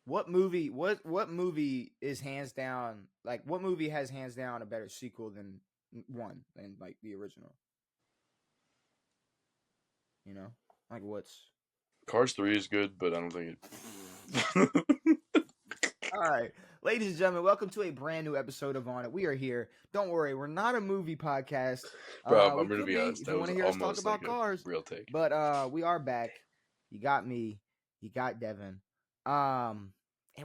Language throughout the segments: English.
What movie? What movie is hands down like? What movie has hands down a better sequel than like the original? You know, like what's Cars 3 is good, but I don't think it. all right, ladies and gentlemen, welcome to a brand new episode of On It. We are here. Don't worry, we're not a movie podcast. Bro, I'm We gonna could be be honest. if That you want was to hear us talk almost like about a cars, real take. but we are back. You got me. You got Devin. And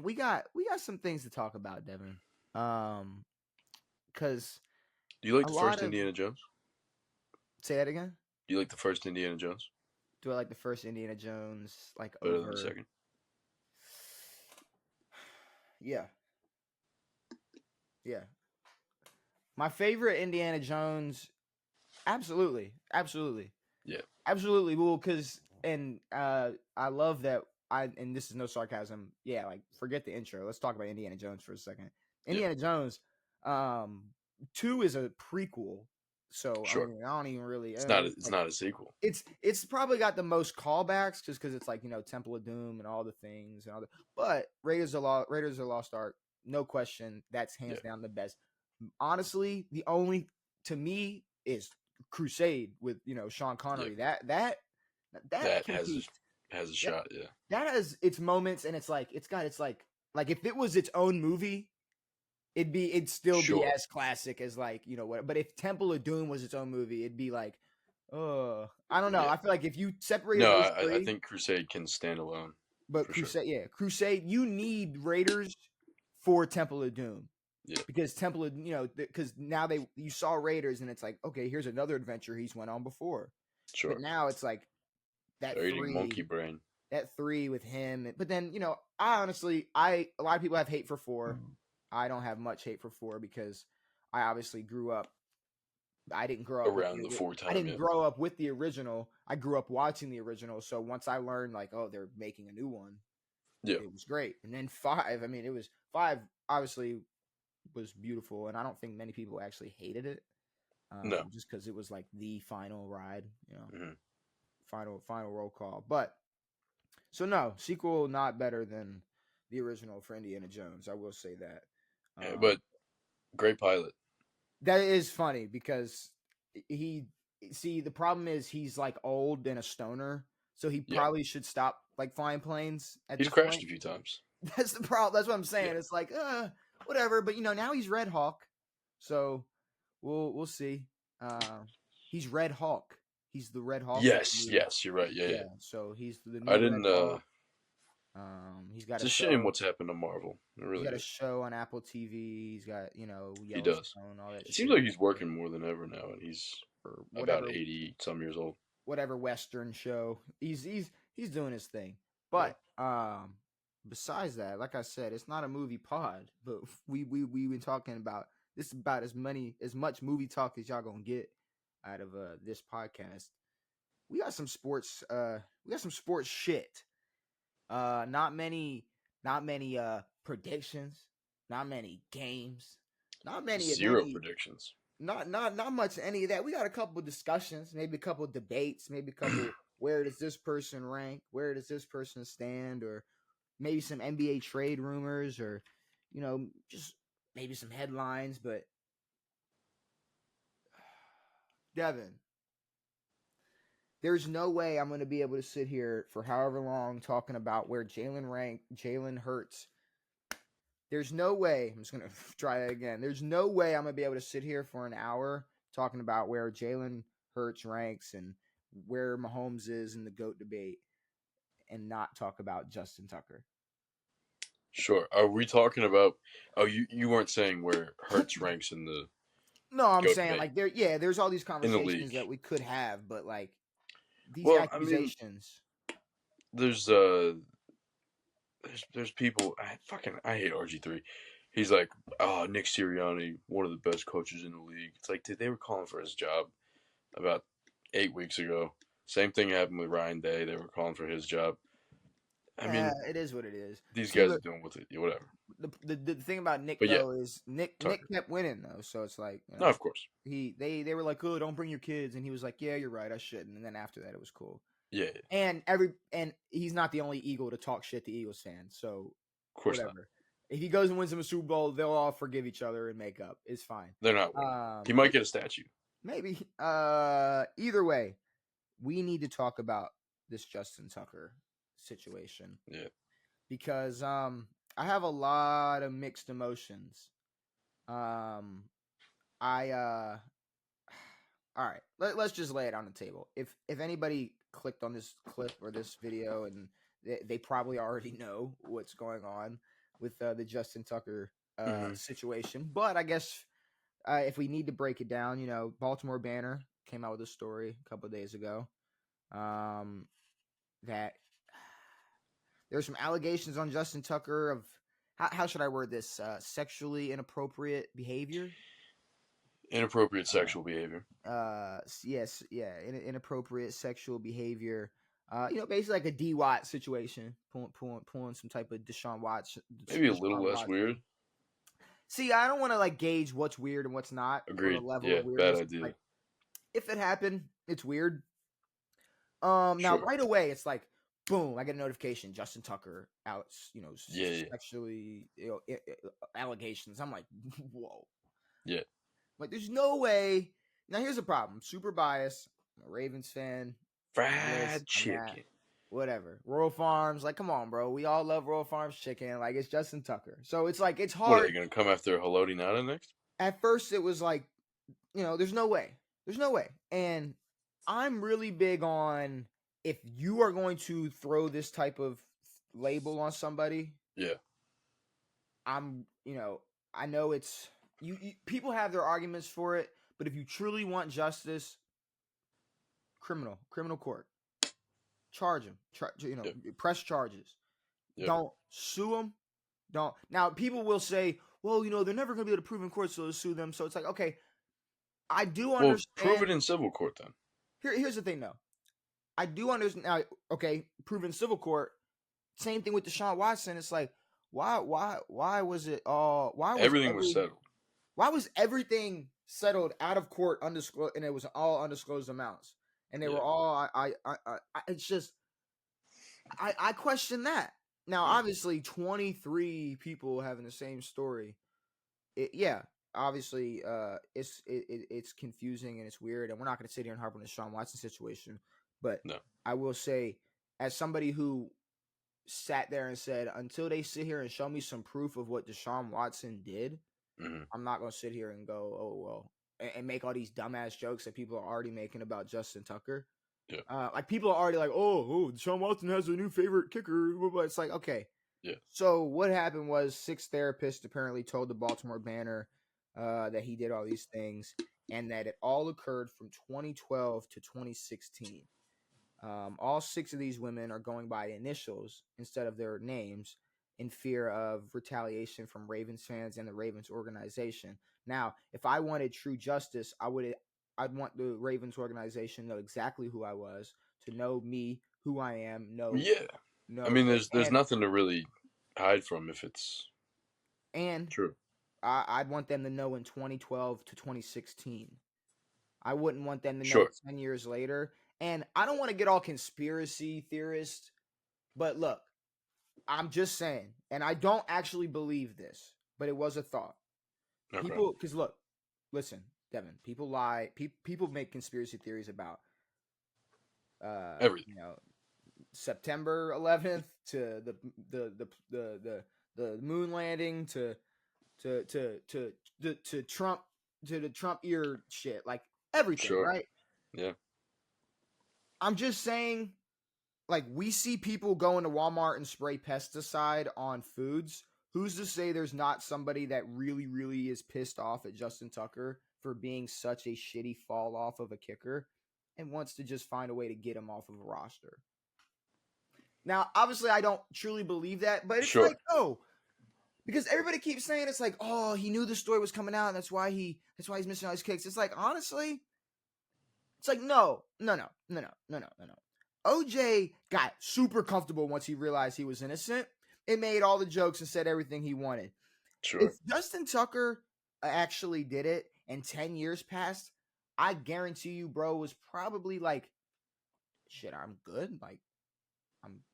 we got some things to talk about, Devin. Because Do you like a the lot first of Indiana Jones? say that again. Do you like the first Indiana Jones Do I like the first Indiana Jones like better than the over? second? Yeah, yeah. My favorite Indiana Jones, absolutely, absolutely, Yeah. absolutely. Well, because I love that. And this is no sarcasm. Yeah, like forget the intro. Let's talk about Indiana Jones for a second. Yeah. Indiana Jones, 2 is a prequel, so I Sure. mean I don't even really. It's not. It's not a sequel. It's probably got the most callbacks just because it's like Temple of Doom and all the things and all the. But Raiders of Lost Ark, no question, that's hands down the best. Honestly, the only to me is Crusade with Sean Connery. Yeah. That That competes. has a shot. Yeah. That has its moments, and it's like if it was its own movie, it'd still be Sure. as classic as like what. But if Temple of Doom was its own movie, it'd be like, I don't know. Yeah. I feel like if you separated No, those I three, think Crusade can stand alone. but for sure. Crusade, you need Raiders for Temple of Doom. Yeah. Because Temple of because now you saw Raiders and it's like, okay, here's another adventure he's went on before. Sure. But now it's like that They're eating 3, monkey brain. that 3 with him. But then I honestly, a lot of people have hate for 4. I don't have much hate for 4 because I obviously grew up. I didn't grow up Around the 4 time. I didn't grow up with the original. I grew up watching the original. So once I learned like, oh, they're making a new one, Yeah. it was great. And then 5, I mean, it was 5 obviously was beautiful, and I don't think many people actually hated it. No. Just because it was like the final ride, Mm-hmm. final roll call. But so no sequel, not better than the original for Indiana Jones. I will say that. Yeah, but great pilot. That is funny because the problem is he's like old and a stoner, so he probably should stop like flying planes. He's crashed a few times. That's the problem. That's what I'm saying. Yeah. It's like whatever, but now he's Red Hawk, so we'll see. He's Red Hawk. He's the Red Hawk. Yes, you're right. Yeah. So he's the new I didn't. Red Hawk. He's got. It's a shame what's happened to Marvel. It really he's got is. a show on Apple TV. He's got he does. All that. It seems like he's working more than ever now, and he's whatever, about 80 some years old. Whatever Western show, he's doing his thing. But besides that, like I said, it's not a movie pod, but we've been talking about this is about as much movie talk as y'all gonna get out of this podcast. We got some sports shit. Not many predictions, not many games, not many zero predictions. Not much of any of that. We got a couple of discussions, maybe a couple of debates, maybe a couple where does this person rank, where does this person stand, or maybe some NBA trade rumors, or just maybe some headlines. But Devin, there's no way I'm going to be able to sit here for however long talking about where Jalen Hurts. There's no way. I'm just going to try that again. There's no way I'm going to be able to sit here for an hour talking about where Jalen Hurts ranks and where Mahomes is in the GOAT debate and not talk about Justin Tucker. Sure. Are we talking about? Oh, you weren't saying where Hurts ranks in the. No, I'm saying like there's all these conversations the that we could have, but like these accusations. I mean, there's people. I hate RG3. He's like, oh, Nick Sirianni, one of the best coaches in the league. It's like, dude, they were calling for his job about 8 weeks ago. Same thing happened with Ryan Day. They were calling for his job. I mean, it is what it is. These guys are doing with it, whatever. The thing about Nick though is Nick kept winning though, so it's like no, of course they were like, oh, don't bring your kids, and he was like, yeah, you're right, I shouldn't. And then after that, it was cool. Yeah. And he's not the only Eagle to talk shit to Eagles fans. So Of course not. Whatever. If he goes and wins him a Super Bowl, they'll all forgive each other and make up. It's fine. They're not winning. He might get a statue. Maybe. Either way, we need to talk about this Justin Tucker situation. Yeah. Because I have a lot of mixed emotions. All right, let's just lay it on the table. If anybody clicked on this clip or this video, and they probably already know what's going on with the Justin Tucker situation. But I guess if we need to break it down, Baltimore Banner came out with a story a couple of days ago that there's some allegations on Justin Tucker of how should I word this? Sexually inappropriate behavior. Inappropriate sexual behavior. Yes, yeah, inappropriate sexual behavior. Basically like a D Watt situation, pulling some type of Deshaun Watts. Maybe a little less weird. See, I don't want to gauge what's weird and what's not. Agreed. The level yeah, of weirdness. bad idea. If it happened, it's weird. Now Sure. right away, it's like, boom! I get a notification. Justin Tucker out. Sexually allegations. I'm like, whoa. Yeah. Like, there's no way. Now, here's the problem. Super biased. I'm a Ravens fan. Fried chicken. Whatever. Royal Farms. Like, come on, bro. We all love Royal Farms chicken. Like, it's Justin Tucker. So it's like, it's hard. What, are you going to come after Haloti Nada next? At first, it was like, there's no way. There's no way. And I'm really big on if you are going to throw this type of label on somebody. Yeah. I know it's. People have their arguments for it, but if you truly want justice, criminal court, charge him. Press charges. Yep. Don't sue him. Don't. Now, people will say, well, they're never going to be able to prove in court, so sue them. So it's like, okay, I do understand. Prove it in civil court then. Here's the thing, though. I do understand. Now, okay, prove in civil court. Same thing with Deshaun Watson. It's like, why was it all? Everything was settled. Why was everything settled out of court, undisclosed, and it was all undisclosed amounts, and they were all? It's just, I question that. Now, obviously, 23 people having the same story. Obviously, it's confusing and it's weird, and we're not going to sit here and harp on the Deshaun Watson situation. But no. I will say, as somebody who sat there and said, until they sit here and show me some proof of what Deshaun Watson did. Mm-hmm. I'm not going to sit here and go, oh, well, and make all these dumbass jokes that people are already making about Justin Tucker. Yeah. Like, people are already like, oh, Deshaun Watson has a new favorite kicker. But it's like, okay. Yeah. So what happened was 6 therapists apparently told the Baltimore Banner that he did all these things and that it all occurred from 2012 to 2016. All 6 of these women are going by initials instead of their names in fear of retaliation from Ravens fans and the Ravens organization. Now, if I wanted true justice, I'd want the Ravens organization to know exactly who I was, to know me, who I am, know. Yeah. I mean, there's nothing to really hide from if it's true. I'd want them to know in 2012 to 2016. I wouldn't want them to know 10 years later. And I don't want to get all conspiracy theorist, but look, I'm just saying, and I don't actually believe this, but it was a thought. Okay. People, because listen, Devin, people lie. People make conspiracy theories about everything. September 11th to the moon landing to Trump, to the Trump ear shit, like everything, right? Yeah. I'm just saying, like, we see people go into Walmart and spray pesticide on foods. Who's to say there's not somebody that really, really is pissed off at Justin Tucker for being such a shitty fall off of a kicker and wants to just find a way to get him off of a roster? Now, obviously, I don't truly believe that, but it's like, oh, because everybody keeps saying it's like, oh, he knew the story was coming out, and that's why he's missing all his kicks. It's like, honestly, it's like, no. OJ got super comfortable once he realized he was innocent. It made all the jokes and said everything he wanted. Sure. If Justin Tucker actually did it and 10 years passed, I guarantee you, bro, was probably like, shit, I'm good. Like,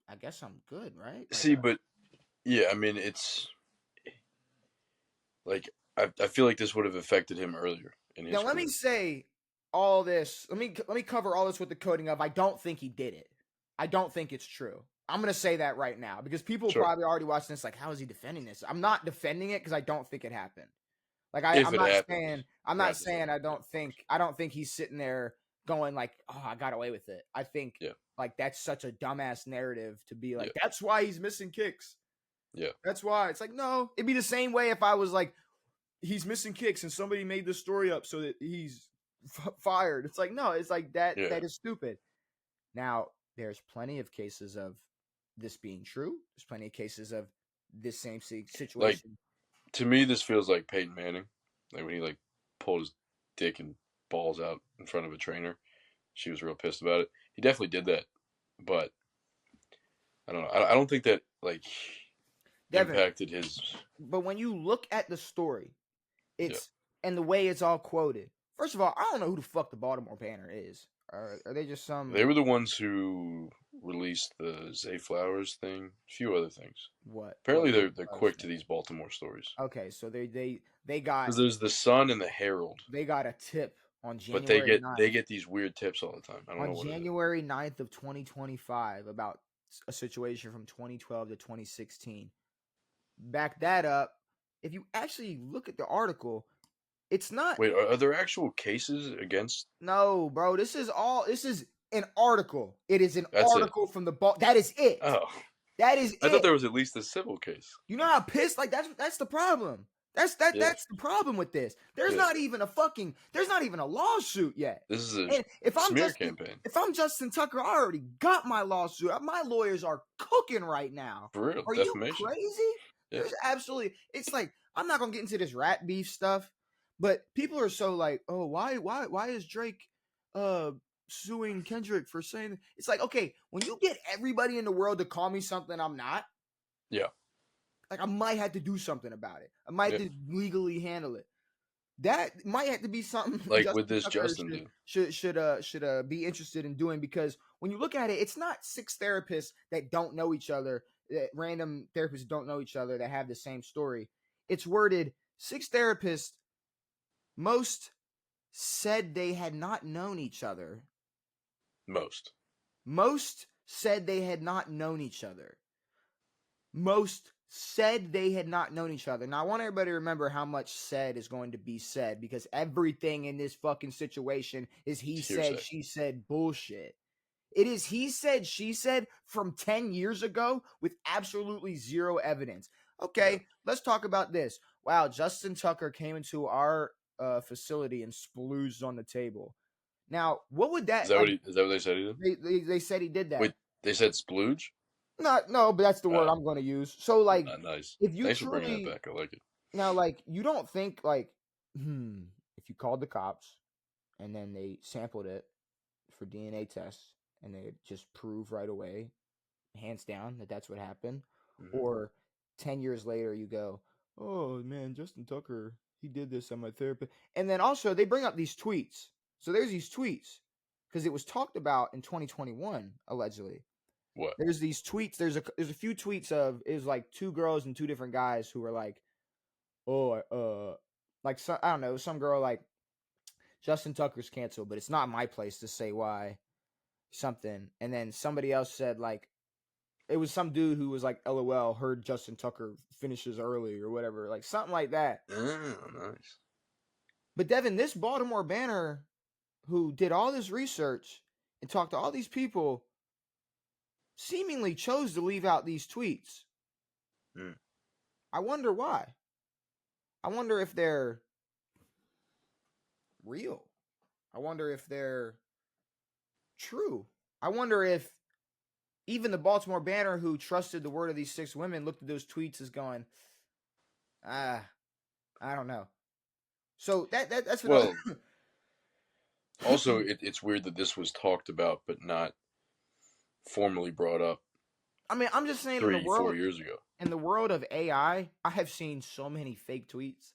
I guess I'm good, right? Like, see, but Yeah, I mean, it's like I feel like this would have affected him earlier in his Now let me career. say all this. Let me cover all this with the coding of I don't think he did it. I don't think it's true. I'm gonna say that right now because people Sure, probably already watching this like, how is he defending this? I'm not defending it because I don't think it happened. Like if I'm it not happened, saying I'm we're not not saying defending. Yeah, I don't think he's sitting there going like, oh, I got away with it. I think yeah, like that's such a dumbass narrative to be yeah, like, that's why he's missing kicks. yeah, That's why. It's like, no, it'd be the same way if I was like, he's missing kicks and somebody made this story up so that he's fired. It's like, no, it's like that yeah. that is stupid. Now, there's plenty of cases of this being true. There's plenty of cases of this same Like situation. to me, this feels like Peyton Manning, like when he like pulled his dick and balls out in front of a trainer. She was real pissed about it. He definitely did that, but I don't know. I don't think that like Devin, impacted his. but when you look at the story, Yeah, it's and the way it's all quoted. First of all, I don't know who the fuck the Baltimore Banner is. Are they just they some were the ones who released the Zay Flowers thing, a few other things. what Apparently, is they're quick to these Baltimore stories okay? So they got because there's the Sun and the Herald, a tip on but January they 9th get these weird tips all the time. I don't know on what it is. January 9th of 2025 about a situation from 2012 to 2016. Back that up. If you actually look at the article, it's not. Wait, are there actual cases against? No, bro. This is an article. It is an That's it. article from the ball. That is it. Oh, That is I thought it. there was at least a civil case. You know how pissed like that's the problem. Yeah, That's the problem with this. There's yeah. not even a lawsuit yet. This is a And smear campaign If I'm Justin Tucker, I already got my lawsuit. My lawyers are cooking right now. for real Are you defamation. crazy? Yeah, There's absolutely it's like I'm not gonna get into this rat beef stuff, but people are so like, oh, why is Drake uh suing Kendrick for saying it's like, okay, when you get everybody in the world to call me something I'm not, yeah, like I might have to do something about it. I might yeah. have to legally handle it. That might have to be something Like with Justin this Tucker Justin dude. should be interested in doing because when you look at it, it's not six therapists that don't know each other, that random therapists don't know each other that have the same story. It's worded six therapists, most said they had not known each other. Most. Most said they had not known each other. Most said they had not known each other. Now, I want everybody to remember how much said is going to be said because everything in this fucking situation is he It's said, hearsay. she said bullshit. It is he said, she said from 10 years ago with absolutely zero evidence. Yeah. Okay, let's talk about this. Wow, Justin Tucker came into our facility and splooged on the table. Now, what would that like? Is that what they said he did? They said he did that. Wait, they said splooge? Not no, but that's the word I'm going to use. So like, Nice. if you Thanks for bringing that truly back. I like it. now like you don't think like, if you called the cops and then they sampled it for DNA tests and they just prove right away, hands down, that that's what happened, Hmm. or 10 years later you go, oh man, Justin Tucker, he did this on my therapist, and then also they bring up these tweets. So there's these tweets because it was talked about in 2021 allegedly. What? There's these tweets. There's a few tweets of it was like two girls and two different guys who were like, oh, like some, I don't know, some girl like Justin Tucker's canceled, but it's not my place to say why something. And then somebody else said like it was some dude who was like, LOL, heard Justin Tucker finishes early or whatever, like something like that. Oh, nice. But Devin, this Baltimore Banner who did all this research and talked to all these people seemingly chose to leave out these tweets. Mm. I wonder why. I wonder if they're real. I wonder if they're true. I wonder if even the Baltimore Banner, who trusted the word of these six women, looked at those tweets as going, I don't know. So that's another. Well, also, it's weird that this was talked about but not formally brought up I mean, I'm just saying three, 4 years ago. in the world of I have seen so many fake tweets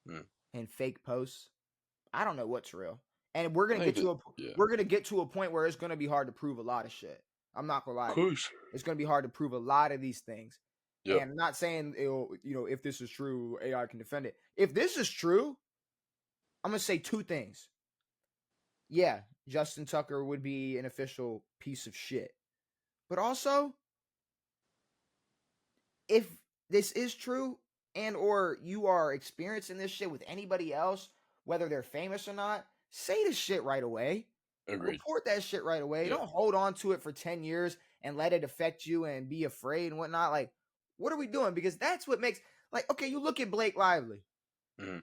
Mm. and fake posts. I don't know what's real. And we're I gonna think get that, to yeah. a point where it's gonna be hard to prove a lot of shit. I'm not gonna lie Of to you. course. It's gonna be hard to prove a lot of these things. Yep. And I'm not saying if this is true, AI can defend it. If this is true, I'm gonna say two things. Yeah, Justin Tucker would be an official piece of shit. But also, if this is true and or you are experiencing this shit with anybody else, whether they're famous or not, say the shit right away. Agreed. Report that shit right away. Yeah. Don't hold on to it for 10 years and let it affect you and be afraid and whatnot. Like, what are we doing? Because that's what makes, like, okay, you look at Blake Lively. Mm-hmm.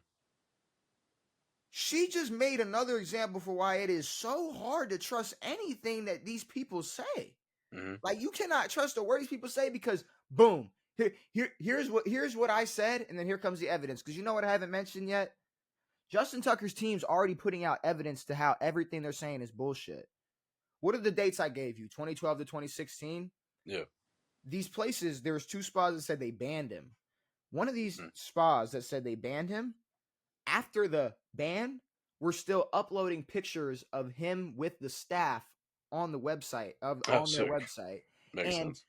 She just made another example for why it is so hard to trust anything that these people say. Mm-hmm. Like, you cannot trust the words people say because, boom, here's what I said, and then here comes the evidence. Because you know what I haven't mentioned yet? Justin Tucker's team's already putting out evidence to how everything they're saying is bullshit. What are the dates I gave you? 2012 to 2016? Yeah. These places, there was 2 spas that said they banned him. One of these spas that said they banned him, after the ban, we're still uploading pictures of him with the staff on the website, on their website. Makes sense.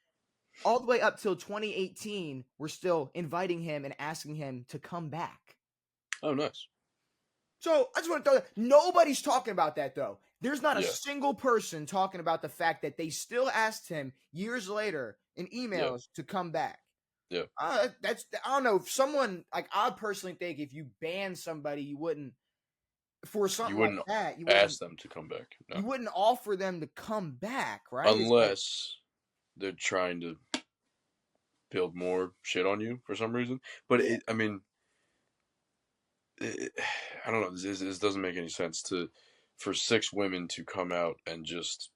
All the way up till 2018, we're still inviting him and asking him to come back. Oh, nice. So I just want to throw that. Nobody's talking about that, though. There's not a single person talking about the fact that they still asked him years later in emails to come back. Yeah. I don't know. If someone, like, I personally think if you ban somebody, you wouldn't, for something like that, you wouldn't ask them to come back. No. You wouldn't offer them to come back, right? Unless they're trying to build more shit on you for some reason. But I don't know. This doesn't make any sense for 6 women to come out and just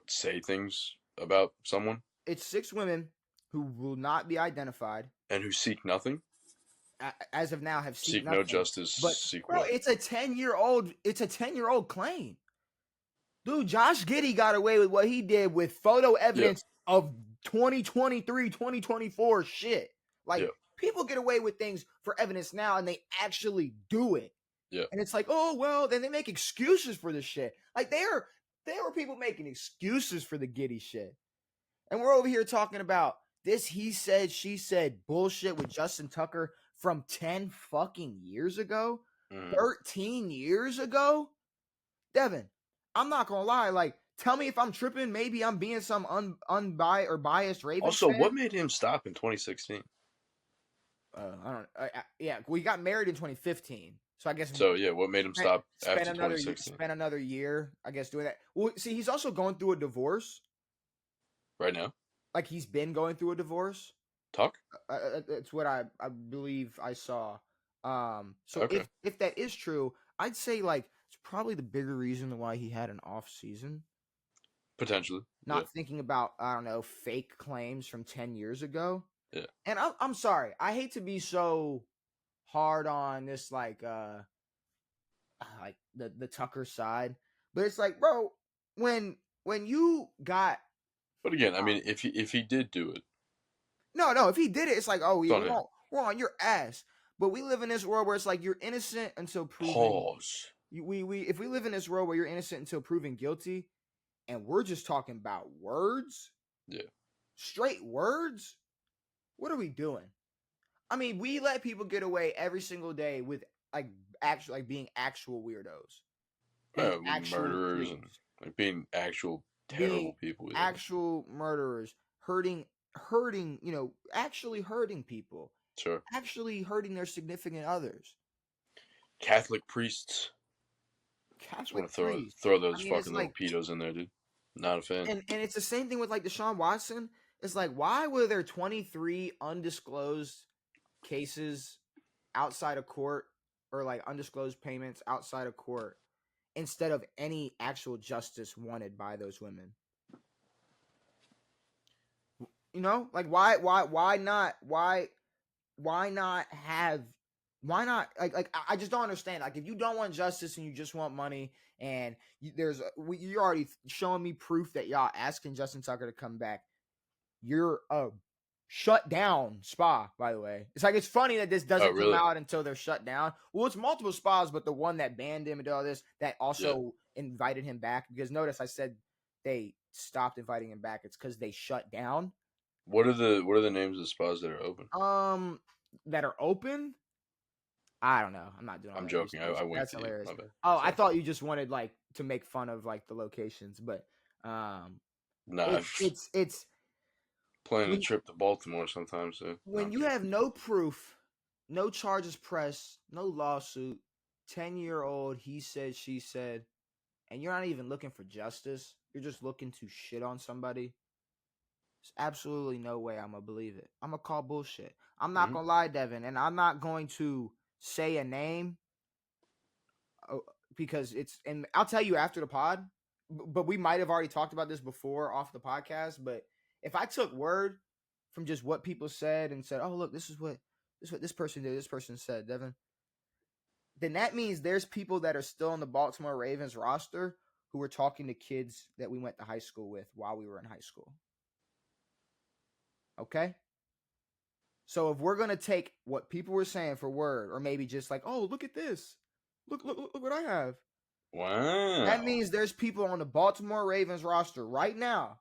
say things about someone. It's 6 women who will not be identified and who seek nothing. As of now, have seek nothing. No justice. But bro, it's a 10-year-old. It's a 10-year-old claim. Dude, Josh Giddey got away with what he did with photo evidence of 2023, 2024 shit. Like, people get away with things for evidence now, and they actually do it. Yeah. And it's like, oh, well, then they make excuses for this shit. Like, there were people making excuses for the Giddey shit. And we're over here talking about this he said, she said bullshit with Justin Tucker from 10 fucking years ago? 13 years ago? Devin, I'm not going to lie. Like, tell me if I'm tripping. Maybe I'm being some unbiased or biased Ravens Also, fan. what made him stop in 2016? I don't. Yeah, well, he got married in 2015. So I guess. So yeah, what made him stop after 2016? Spent another year, I guess, doing that. Well, see, he's also going through a divorce right now. Like, he's been going through a divorce. Talk. It's what I believe I saw. So if that is true, I'd say like it's probably the bigger reason why he had an off season. Potentially. Not thinking about, I don't know, fake claims from 10 years ago. Yeah. And I'm sorry. I hate to be so hard on this, like the Tucker side, but it's like, bro, when you got. But again, I mean, if he did do it. No, if he did it, it's like, oh, yeah, we're on your ass. But we live in this world where it's like you're innocent until proven. Pause. If we live in this world where you're innocent until proven guilty, and we're just talking about words, straight words, what are we doing? I mean, we let people get away every single day with being actual weirdos, actual murderers, and like being actual terrible people, actual murderers, hurting, actually hurting people. Sure. Actually hurting their significant others. Catholic priests. Catholic priests. I want to throw those fucking little pedos in there, dude. Not a fan. And it's the same thing with like Deshaun Watson. It's like, why were there 23 undisclosed cases outside of court, or like undisclosed payments outside of court, instead of any actual justice wanted by those women? Like why not I just don't understand. Like, if you don't want justice and you just want money, and you're already showing me proof that y'all asking Justin Tucker to come back. You're a shut down spa, by the way. It's like, it's funny that this doesn't come out until they're shut down. Well, it's multiple spas, but the one that banned him and all this, that also invited him back, because notice I said they stopped inviting him back. It's because they shut down. What are the names of the spots that are open? That are open. I don't know. I'm not doing all I'm that joking. research. I winked That's at you. hilarious. My bad. Oh, I Sorry. thought you just wanted like to make fun of like the locations, but um, Nah, I'm it's planning a when trip to Baltimore sometime soon. No, when I'm you kidding. have no proof, no charges pressed, no lawsuit, 10-year-old he said she said, and you're not even looking for justice. You're just looking to shit on somebody. There's absolutely no way I'm gonna believe it. I'm gonna call bullshit. I'm not Mm-hmm. gonna lie, Devin, and I'm not going to say a name because it's, and I'll tell you after the pod. But we might have already talked about this before off the podcast. But if I took word from just what people said and said, "Oh, look, this is what this person did, this person said," Devin, then that means there's people that are still on the Baltimore Ravens roster who were talking to kids that we went to high school with while we were in high school. Okay? So if we're gonna take what people were saying for word, or maybe just like, "Oh, look at this, look what I have," that Wow. means there's people on the Baltimore Ravens roster right now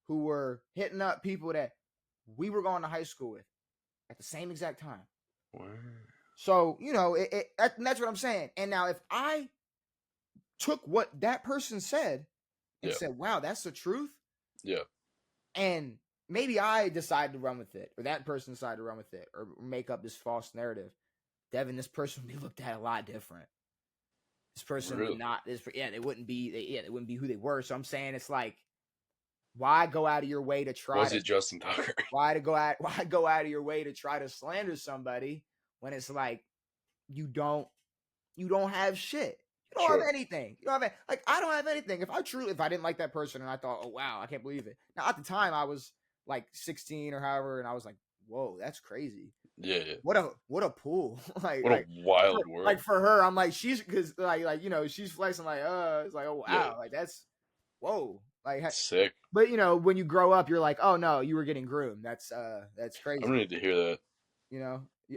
who were hitting up people that we were going to high school with at the same exact time. Wow. So that's what I'm saying. And now if I took what that person said and Yeah. said, "Wow, that's the truth," Yeah. and maybe I decide to run with it, or that person decided to run with it, or make up this false narrative, Devin, this person would be looked at a lot different. This person would Really? not. They wouldn't be. They wouldn't be who they were. So I'm saying it's like, why go out of your way to try Was to it Justin Tucker? why go out of your way to try to slander somebody when it's like you don't have shit. You don't have Sure. anything. You don't have like I don't have anything. If I didn't like that person and I thought, "Oh wow, I can't believe it." Now at the time I was like 16 or however, and I was like, "Whoa, that's crazy." Yeah. Yeah. What a pool. like What a like wild world. for her, I'm like she's because she's flexing like it's like, oh Yeah. wow, like that's whoa. Like Sick. but when you grow up, you're like, oh no, you were getting groomed. That's I'm gonna crazy. need to hear that.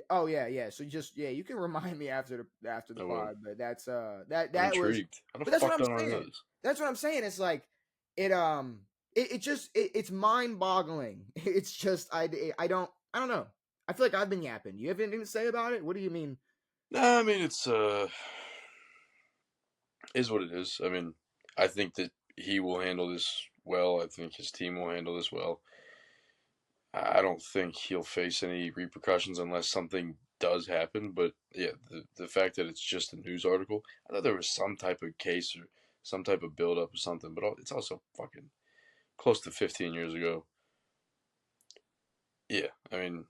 Oh yeah. So you can remind me after the I will. pod, but I'm that was. intrigued. How the But that's what fuck I'm don't I know saying. this? That's what I'm saying. It's like it it's mind boggling. It's just I don't know. I feel like I've been yapping. You have anything to say about it? What do you mean? Nah, I mean it's is what it is. I mean, I think that he will handle this well. I think his team will handle this well. I don't think he'll face any repercussions unless something does happen. But yeah, the fact that it's just a news article, I thought there was some type of case or some type of build up or something. But it's also fucking close to 15 years ago. Yeah, I mean,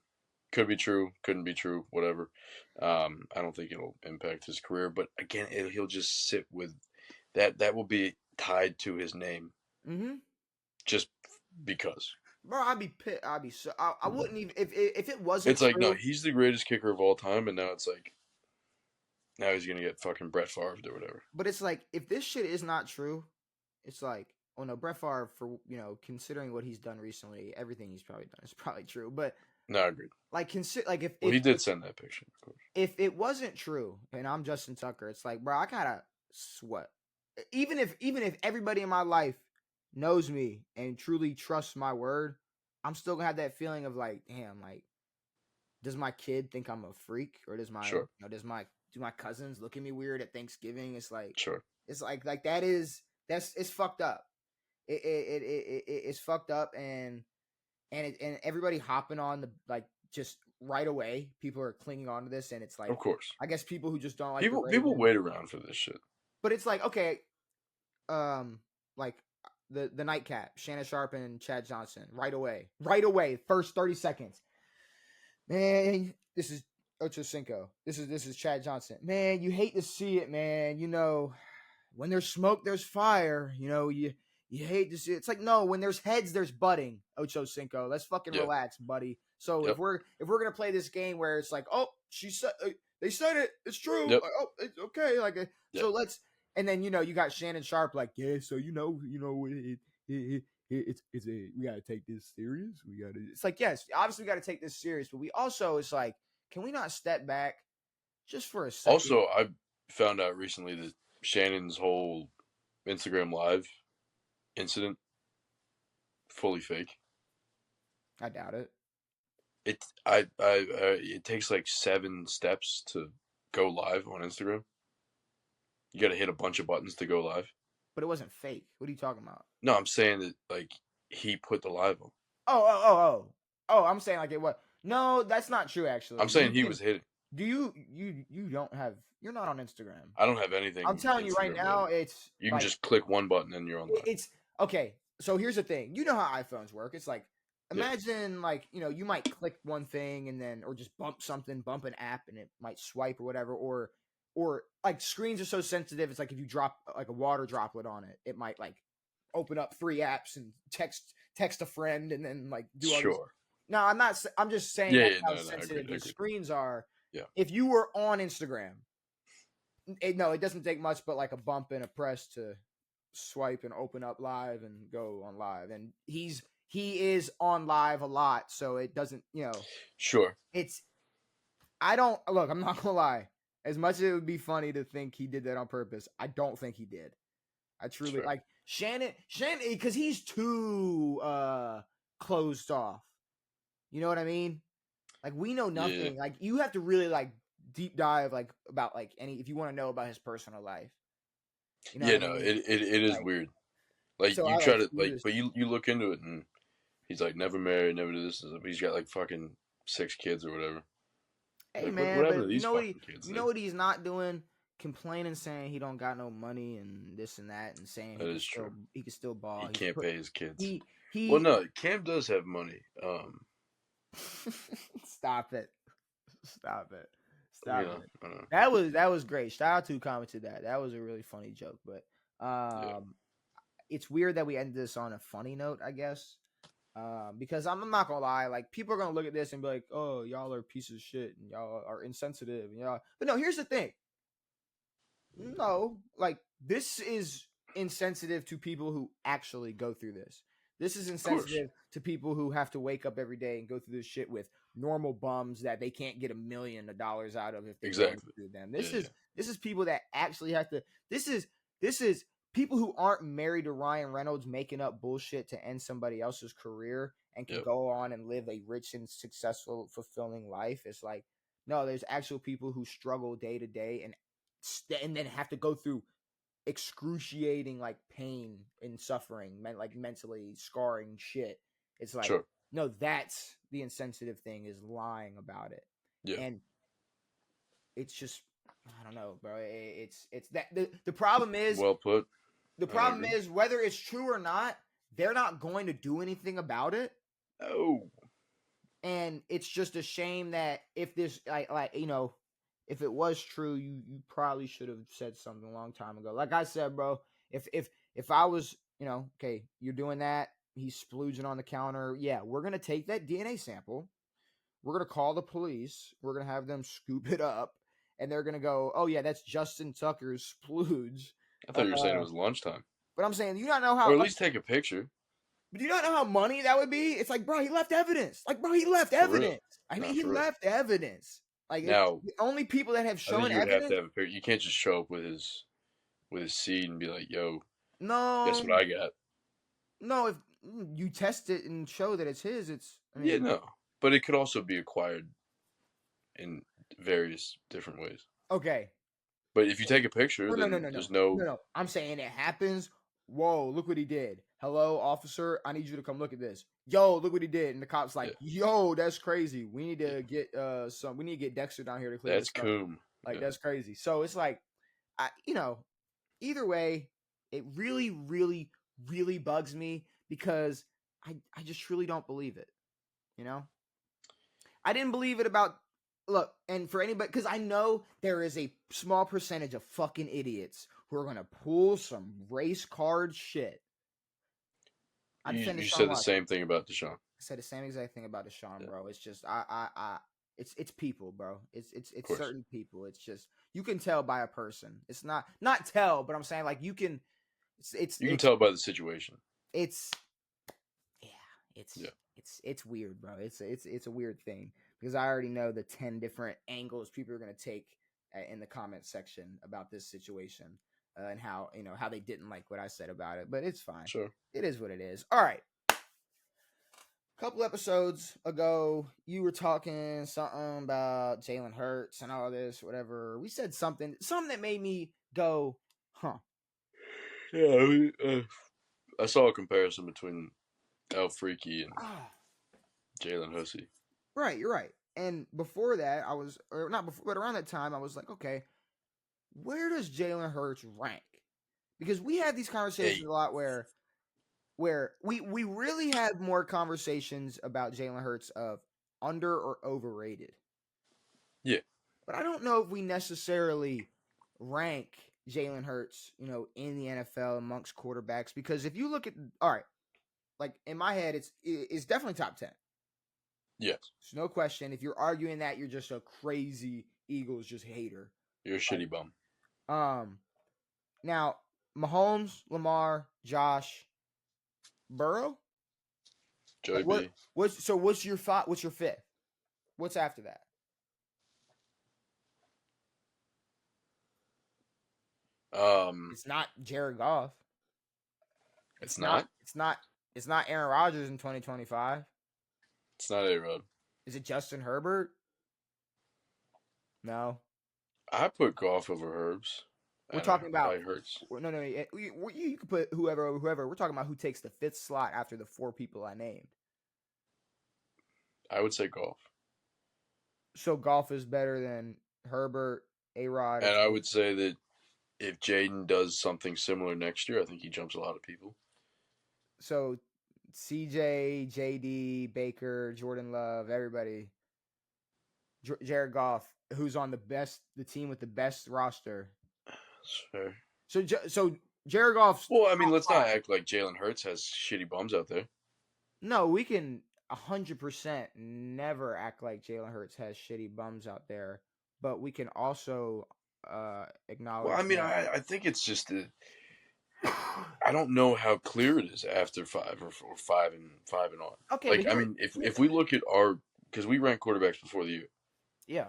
could be true, couldn't be true, whatever. I don't think it'll impact his career, but again, he'll just sit with that. That will be tied to his name, Mm-hmm. just because. Bro, I'd be pissed. I'd be so. I wouldn't even if it wasn't It's like no, true. he's the greatest kicker of all time, and now it's like now he's gonna get fucking Brett Favre or whatever. But it's like if this shit is not true, it's like, oh no, Brett Favre, for considering what he's done recently, everything he's probably done is probably true. But No, agreed. like consider like Well, he did send that picture, of course. if it wasn't true and I'm Justin Tucker, it's like, bro, I gotta sweat. Even if everybody in my life knows me and truly trusts my word, I'm still gonna have that feeling of like, damn, like, does my kid think I'm a freak, or does my Sure, do my cousins look at me weird at Thanksgiving? sure. It's like that's it's fucked up. It's fucked up, and everybody hopping on the like just right away. People are clinging on to this, and it's like, Of course, I guess people who just don't like the people Ravens. wait around for this shit. But it's like, okay, like the nightcap, Shannon Sharp and Chad Johnson, right away, first 30 seconds. Man, this is Ocho Cinco. This is Chad Johnson. Man, you hate to see it, man. When there's smoke, there's fire. You hate to see it. It's like, no, when there's heads, there's butting. Ocho Cinco. Let's fucking Yeah. relax, buddy. So Yep. if we're gonna play this game where it's like, oh, she said they said it, it's true. Yep. Oh, it's okay. Yep. So let's. And then you got Shannon Sharp like, yeah. So it's we gotta take this serious. It's like, yes, obviously we gotta take this serious, but we also, it's like, can we not step back just for a second? Also, I found out recently that Shannon's whole Instagram Live incident fully fake. I doubt it. It takes like 7 steps to go live on Instagram. You got to hit a bunch of buttons to go live. But it wasn't fake. What are you talking about? No, I'm saying that like he put the live on. Oh. I'm saying like it was. No, that's not true. I'm Actually, saying you he can. was hitting. Do you don't have? You're not on Instagram. I don't have I'm anything telling you right Instagram now, related. it's You can like just click one button and you're on live. it's okay. So here's the thing. You know how iPhones work. It's like Yeah. imagine like you might click one thing and then or just bump something, bump an app, and it might swipe or whatever. Or like screens are so sensitive. It's like if you drop like a water droplet on it, it might like open up 3 apps and text a friend and then like do all this. Sure. No, I'm not. I'm just saying Yeah, that's yeah, how no, sensitive agreed. these screens are. Yeah. If you were on Instagram, no, it doesn't take much but like a bump and a press to swipe and open up live and go on live. And he is on live a lot, so it doesn't, Sure. it's I don't look, I'm not gonna lie. As much as it would be funny to think he did that on purpose, I don't think he did. I truly like Shannon because he's too closed off. You know what I mean? Like we know nothing. Yeah. Like you have to really like deep dive like about like any if you want to know about his personal life. You know Yeah, what I no, mean? it is Like, weird. Like so you I try like to he like, was, but you look into it and he's like never married, never did this. He's got like fucking 6 kids or whatever. hey Like man, what happened to but these fucking kids, you know dude? what he's not doing? Complaining, saying he don't got no money and this and that, and saying That is true. he could still ball. He can't pay his kids. Well, He no, Cam does have money. stop it, stop it, You stop know, it. I don't know. That was great. Shout out to who commented that. That was a really funny joke. But Yeah. it's weird that we ended this on a funny note, I guess. Because I'm not gonna lie, like people are gonna look at this and be like, "Oh, y'all are pieces of shit and y'all are insensitive." And y'all, but no, here's the thing. No, like this is insensitive to people who actually go through this. This is Of course. insensitive to people who have to wake up every day and go through this shit with normal bums that they can't get $1 million out of if they go Exactly. through them. Yeah. This is people that actually have to. This is people who aren't married to Ryan Reynolds making up bullshit to end somebody else's career and can Yep. go on and live a rich and successful, fulfilling life. It's like no, there's actual people who struggle day to day and then have to go through excruciating like pain and suffering, like mentally scarring shit. It's like Sure. no, that's the insensitive thing is lying about it. Yeah. And it's just I don't know, bro. It's that the problem is Well put. the problem is whether it's true or not, they're not going to do anything about it. Oh. And it's just a shame that if this if it was true, you probably should have said something a long time ago. Like I said, bro, if I was, okay, you're doing that, he's splooging on the counter. Yeah, we're gonna take that DNA sample. We're gonna call the police. We're gonna have them scoop it up, and they're gonna go, oh yeah, that's Justin Tucker's splooge. I thought you were saying it was lunchtime. But I'm saying you don't know how, or at least take a picture. But you don't know how money that would be. It's like, bro, he left evidence. Like, bro, he left evidence. I mean, he left evidence. Like, now the only people that have shown I think you would evidence. have to have a picture. You can't just show up with his seed and be like, "Yo, no, guess what I got." No, if you test it and show that it's his, I mean, yeah, no, but it could also be acquired in various different ways. Okay, but if you take a picture, then there's no. I'm saying it happens. Whoa, look what he did. Hello, officer. I need you to come look at this. Yo, look what he did. And the cop's like, yo, that's crazy. We need to get we need to get Dexter down here to clear this up. Coom. Like, that's crazy. So it's like, either way, it really, really, really bugs me because I just truly don't believe it. I didn't believe it about look, and for anybody, because I know there is a small percentage of fucking idiots who are gonna pull some race card shit. You said the same thing about Deshaun. I said the same exact thing about Deshaun, bro. It's just it's people, bro. It's certain people. It's just you can tell by a person. It's not tell, but I'm saying like you can. You can tell by the situation. It's weird, bro. It's a weird thing because I already know the 10 different angles people are gonna take in the comment section about this situation and how how they didn't like what I said about it, but it's fine. Sure, it is what it is. All right. couple episodes ago, you were talking something about Jalen Hurts and all this, whatever. We said something that made me go, huh. Yeah, I saw a comparison between El Freaky and Ah, Jalen Hussey. right, you're right. And before that, or not before, but around that time, I was like, okay, where does Jalen Hurts rank? Because we had these conversations Hey, a lot where we really had more conversations about Jalen Hurts of under or overrated. yeah, But I don't know if we necessarily rank Jalen Hurts, in the NFL amongst quarterbacks. Because if you look at, all right, like in my head, it's definitely top 10. yes. There's no question. If you're arguing that, you're just a crazy Eagles just hater. You're a Like, shitty bum. now Mahomes, Lamar, Josh, Burrow. Joey Like B. what's your thought? What's your fifth? What's after that? Um, It's not Jared Goff. it's It's not. not. It's not. It's not Aaron Rodgers in 2025. It's not A-Rod. Is it Justin Herbert? No. I put Goff over Herbs, We're and talking I about like Hurts. no. You can put whoever over whoever. We're talking about who takes the fifth slot after the four people I named. I would say Goff, So Golf is better than Herbert, A Rod, and I etc. would say that if Jaden does something similar next year, I think he jumps a lot of people. So CJ, JD, Baker, Jordan Love, everybody. Jared Goff, who's on the team with the best roster. That's fair. So Jared Goff's Well, I mean, top let's not five. act like Jalen Hurts has shitty bums out there. No, we can 100% never act like Jalen Hurts has shitty bums out there, but we can also Well, I acknowledge mean, that. I think it's just that I don't know how clear it is after five or five and on. Okay, but Like, I mean, if we look at our because we ranked quarterbacks before the year, yeah.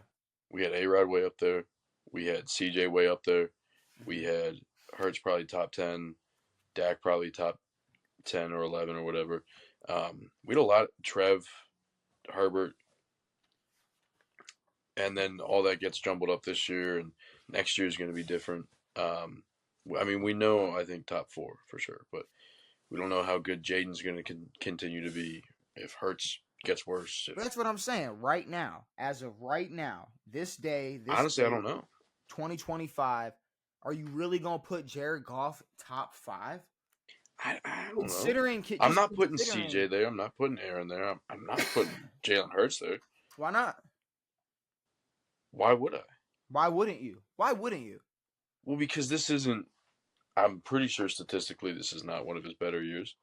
we had A Rod way up there, we had CJ way up there, we Mhm. had Hurts probably top 10, Dak probably top 10 or 11 or whatever. We had a lot Trev, Herbert, and then all that gets jumbled up this year, and next year is going to be different. Um, I mean, we know I think top four for sure, but we don't know how good Jaden's going to continue to be if Hurts gets worse. But that's what I'm saying right now. As of right now, this Honestly, I day, don't know. 2025, are you really going to put Jared Goff top 5? I don't know. Considering I'm just not putting considering CJ there. I'm not putting Aaron there. I'm not putting Jalen Hurts there. why not? Why would I? Why wouldn't you? Why wouldn't you? Well, because this isn't. I'm pretty sure statistically this is not one of his better years.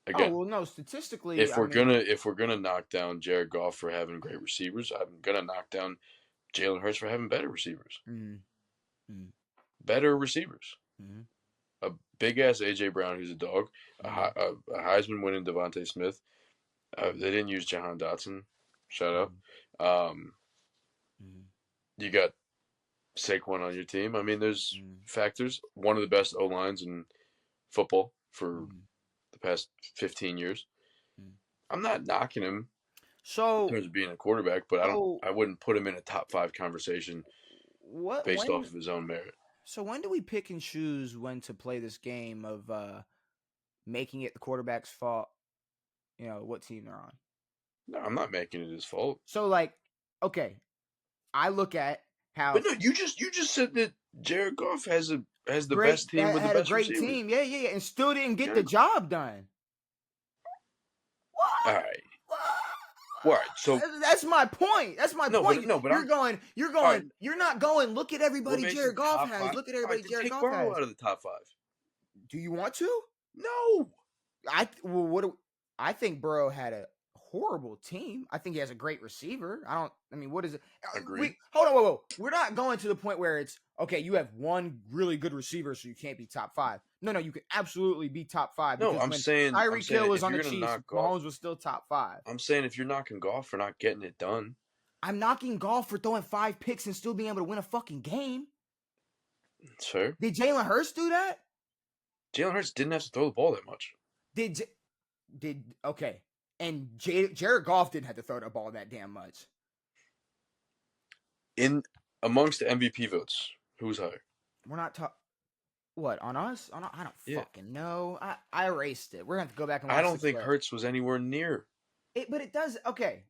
Oh, Again, well, no, statistically, I if we're gonna knock down Jared Goff for having great receivers, I'm gonna knock down Jalen Hurts for having better receivers. mm, mm, Better receivers. mm, A big ass AJ Brown who's a dog. mm, A Heisman winning Devontae Smith. They didn't use Jahan Dotson. Shout mm, out. mm, You got Saquon on your team. I mean, there's mm, factors. One of the best O lines in football for mm, the past 15 years. mm. I'm not knocking him in So, terms of being a quarterback, but so I wouldn't put him in a top five conversation what based off when of his own merit. so when do we pick and choose when to play this game of making it the quarterback's fault, what team they're on? No, I'm not making it his fault. So like, okay, I look at But how no, you just said that Jared Goff has the great best team that with the had a best great receivers. team. Yeah, and still didn't get the Jared, job done. all What? right, all right. So That's my point. That's my point. no, but I'm all right. You're not going, look at We're everybody making Jared Goff top has. five. Look at All right, everybody then Jared take Goff Burrow has. out of the top five. Do you want to? No, I think Burrow had a horrible team. I think he has a great receiver. What is it? agreed. Hold on, whoa. We're not going to the point where it's okay, you have one really good receiver, so you can't be top 5. No, you can absolutely be top 5 No, because when Tyreek Hill was if on you're the gonna Chiefs, knock Goff, Mahomes was still top 5. I'm saying if you're knocking Goff for not getting it done, I'm knocking Golf for throwing 5 picks and still being able to win a fucking game. it's fair. Did Jalen Hurts do that? Jalen Hurts didn't have to throw the ball that much. Did okay. And Jared Goff didn't have to throw the ball that damn much. In amongst the MVP votes, who's higher? We're not talking. What, on us? I don't Yeah. fucking know. I erased it. We're gonna have to go back and watch I don't the think clip. Hurts was anywhere near. But it does. Okay,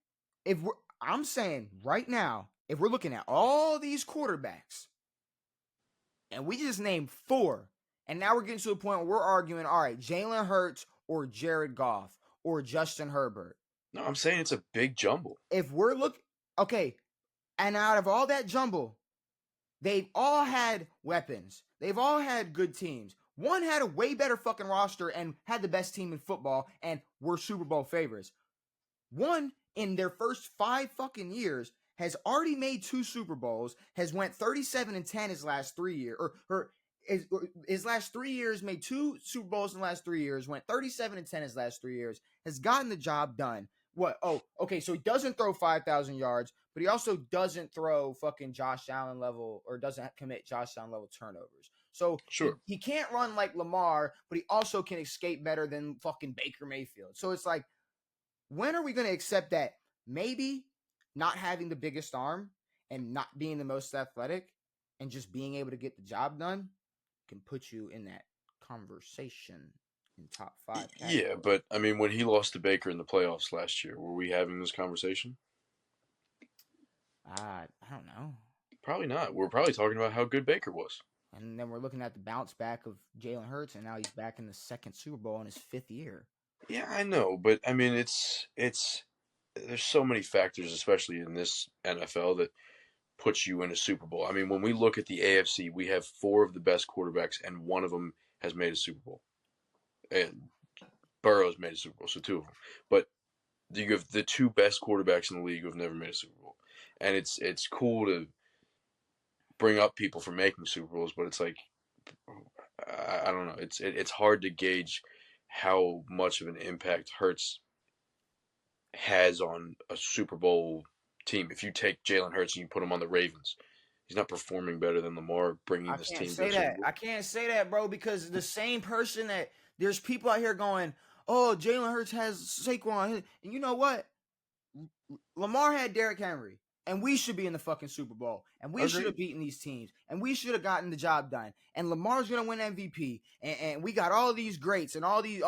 I'm saying right now, if we're looking at all these quarterbacks, and we just named 4, and now we're getting to a point where we're arguing. All right, Jalen Hurts or Jared Goff or Justin Herbert. No, I'm saying it's a big jumble. If we're okay, and out of all that jumble, they've all had weapons. They've all had good teams. One had a way better fucking roster and had the best team in football and were Super Bowl favorites. One, in their first 5 fucking years, has already made 2 Super Bowls, has went 37-10 his last 3 years, or his last 3 years, made 2 Super Bowls in the last 3 years, went 37-10 his last 3 years, has gotten the job done. What? Oh, okay, so he doesn't throw 5,000 yards, but he also doesn't throw fucking Josh Allen level, or doesn't commit Josh Allen level turnovers. So Sure. he can't run like Lamar, but he also can escape better than fucking Baker Mayfield. So it's like, when are we going to accept that maybe not having the biggest arm and not being the most athletic and just being able to get the job done can put you in that conversation in top 5 category? Yeah, but I mean, when he lost to Baker in the playoffs last year, were we having this conversation? I don't know. Probably not. We're probably talking about how good Baker was. And then we're looking at the bounce back of Jalen Hurts, and now he's back in the 2nd Super Bowl in his 5th year. Yeah, I know, but I mean, it's there's so many factors, especially in this NFL, that puts you in a Super Bowl. I mean, when we look at the AFC, we have 4 of the best quarterbacks, and one of them has made a Super Bowl. And Burrow's made a Super Bowl, so 2 of them. But you have the 2 best quarterbacks in the league who have never made a Super Bowl, and it's cool to bring up people for making Super Bowls, but it's like, I don't know. It's hard to gauge how much of an impact Hurts has on a Super Bowl team. If you take Jalen Hurts and you put him on the Ravens, he's not performing better than Lamar bringing this team to a Super Bowl. I can't say that, bro, because the same person that there's people out here going, oh, Jalen Hurts has Saquon. And you know what? Lamar had Derrick Henry. And we should be in the fucking Super Bowl. And we should have beaten these teams. And we should have gotten the job done. And Lamar's gonna win MVP. And we got all these greats and all these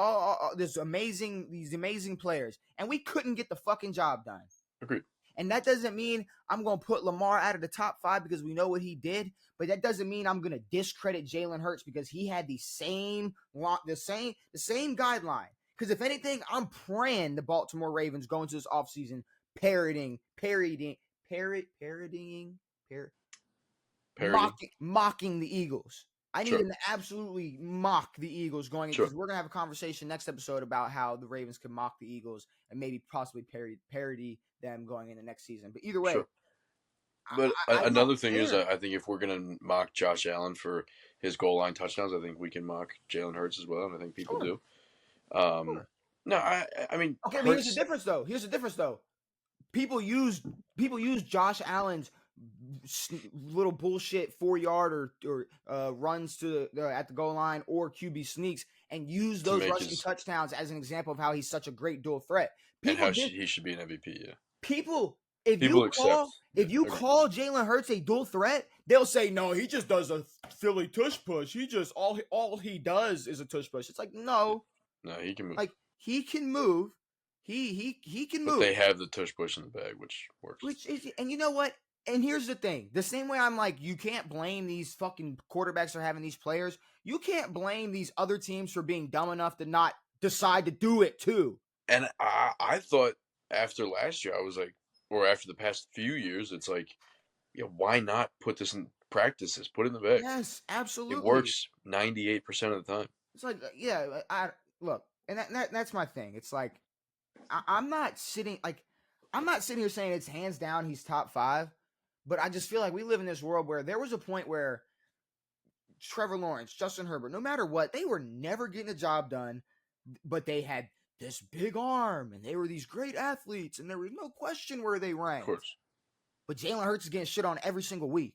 these amazing players. And we couldn't get the fucking job done. Agreed. And that doesn't mean I'm gonna put Lamar out of the top 5 because we know what he did. But that doesn't mean I'm gonna discredit Jalen Hurts because he had the same guideline. Because if anything, I'm praying the Baltimore Ravens go into this offseason parodying, mocking the Eagles. I need them to absolutely mock the Eagles going into, because we're gonna have a conversation next episode about how the Ravens can mock the Eagles and maybe possibly parody them going into next season. But either way, but another thing is, I think if we're gonna mock Josh Allen for his goal line touchdowns, I think we can mock Jalen Hurts as well, and I think people do. No, I mean, okay, but here's the difference though. People use Josh Allen's little bullshit 4-yard or runs to at the goal line or QB sneaks and use those rushing touchdowns as an example of how he's such a great dual threat. And how he should be an MVP. Yeah. If you call Jalen Hurts a dual threat, they'll say no, he just does a Philly tush push. He just all he does is a tush push. It's like no, he can move. Like he can move. He can move. But they have the tush push in the bag, which works. And you know what? And here's the thing. The same way I'm like, you can't blame these fucking quarterbacks for having these players. You can't blame these other teams for being dumb enough to not decide to do it too. And I thought after last year, I was like, or after the past few years, it's like, why not put this in practices? Put it in the bag. Yes, absolutely. It works 98% of the time. It's like, look, and that's my thing. It's like, I'm not sitting here saying it's hands down he's top 5, but I just feel like we live in this world where there was a point where Trevor Lawrence, Justin Herbert, no matter what, they were never getting a job done, but they had this big arm and they were these great athletes and there was no question where they ranked. Of course. But Jalen Hurts is getting shit on every single week.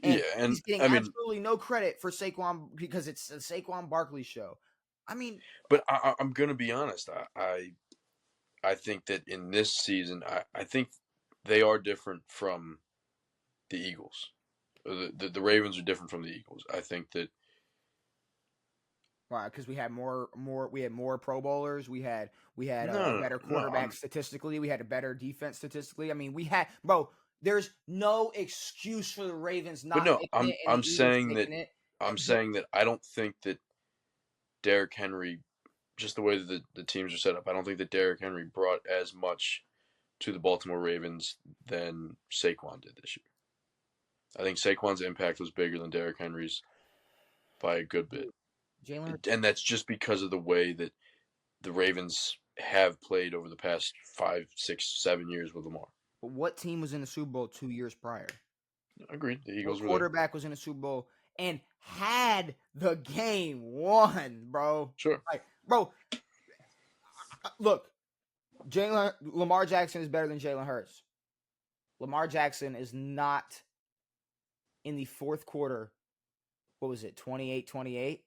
And he's getting absolutely no credit for Saquon because it's a Saquon Barkley show. I mean, but I'm gonna be honest. I think that in this season, I think they are different from the Eagles. The Ravens are different from the Eagles. I think that Right, because we had more Pro Bowlers. We had a no, better no, quarterback statistically. We had a better defense statistically. I mean, we had bro. There's no excuse for the Ravens but not no, making it and the Eagles making it. I'm saying that I don't think that Derrick Henry, just the way that the teams are set up, I don't think that Derrick Henry brought as much to the Baltimore Ravens than Saquon did this year. I think Saquon's impact was bigger than Derrick Henry's by a good bit. Jalen Hurts. And that's just because of the way that the Ravens have played over the past 5, 6, 7 years with Lamar. But what team was in the Super Bowl 2 years prior? Agreed. The What Eagles were there. quarterback was in the Super Bowl and had the game won, bro? Sure. Like, bro, look, Lamar Jackson is better than Jalen Hurts. Lamar Jackson is not in the fourth quarter. What was it? 28-28,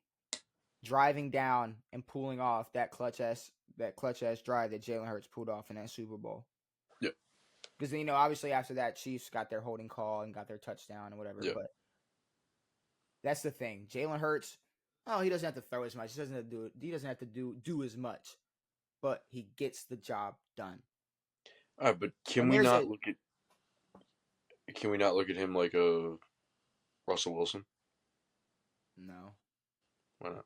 driving down and pulling off that clutch ass drive that Jalen Hurts pulled off in that Super Bowl. Yeah. Because obviously after that, Chiefs got their holding call and got their touchdown and whatever. Yeah. But that's the thing. Jalen Hurts, he doesn't have to throw as much. He doesn't have to do as much, but he gets the job done. All right, but can we not look at him like a Russell Wilson? No. Why not?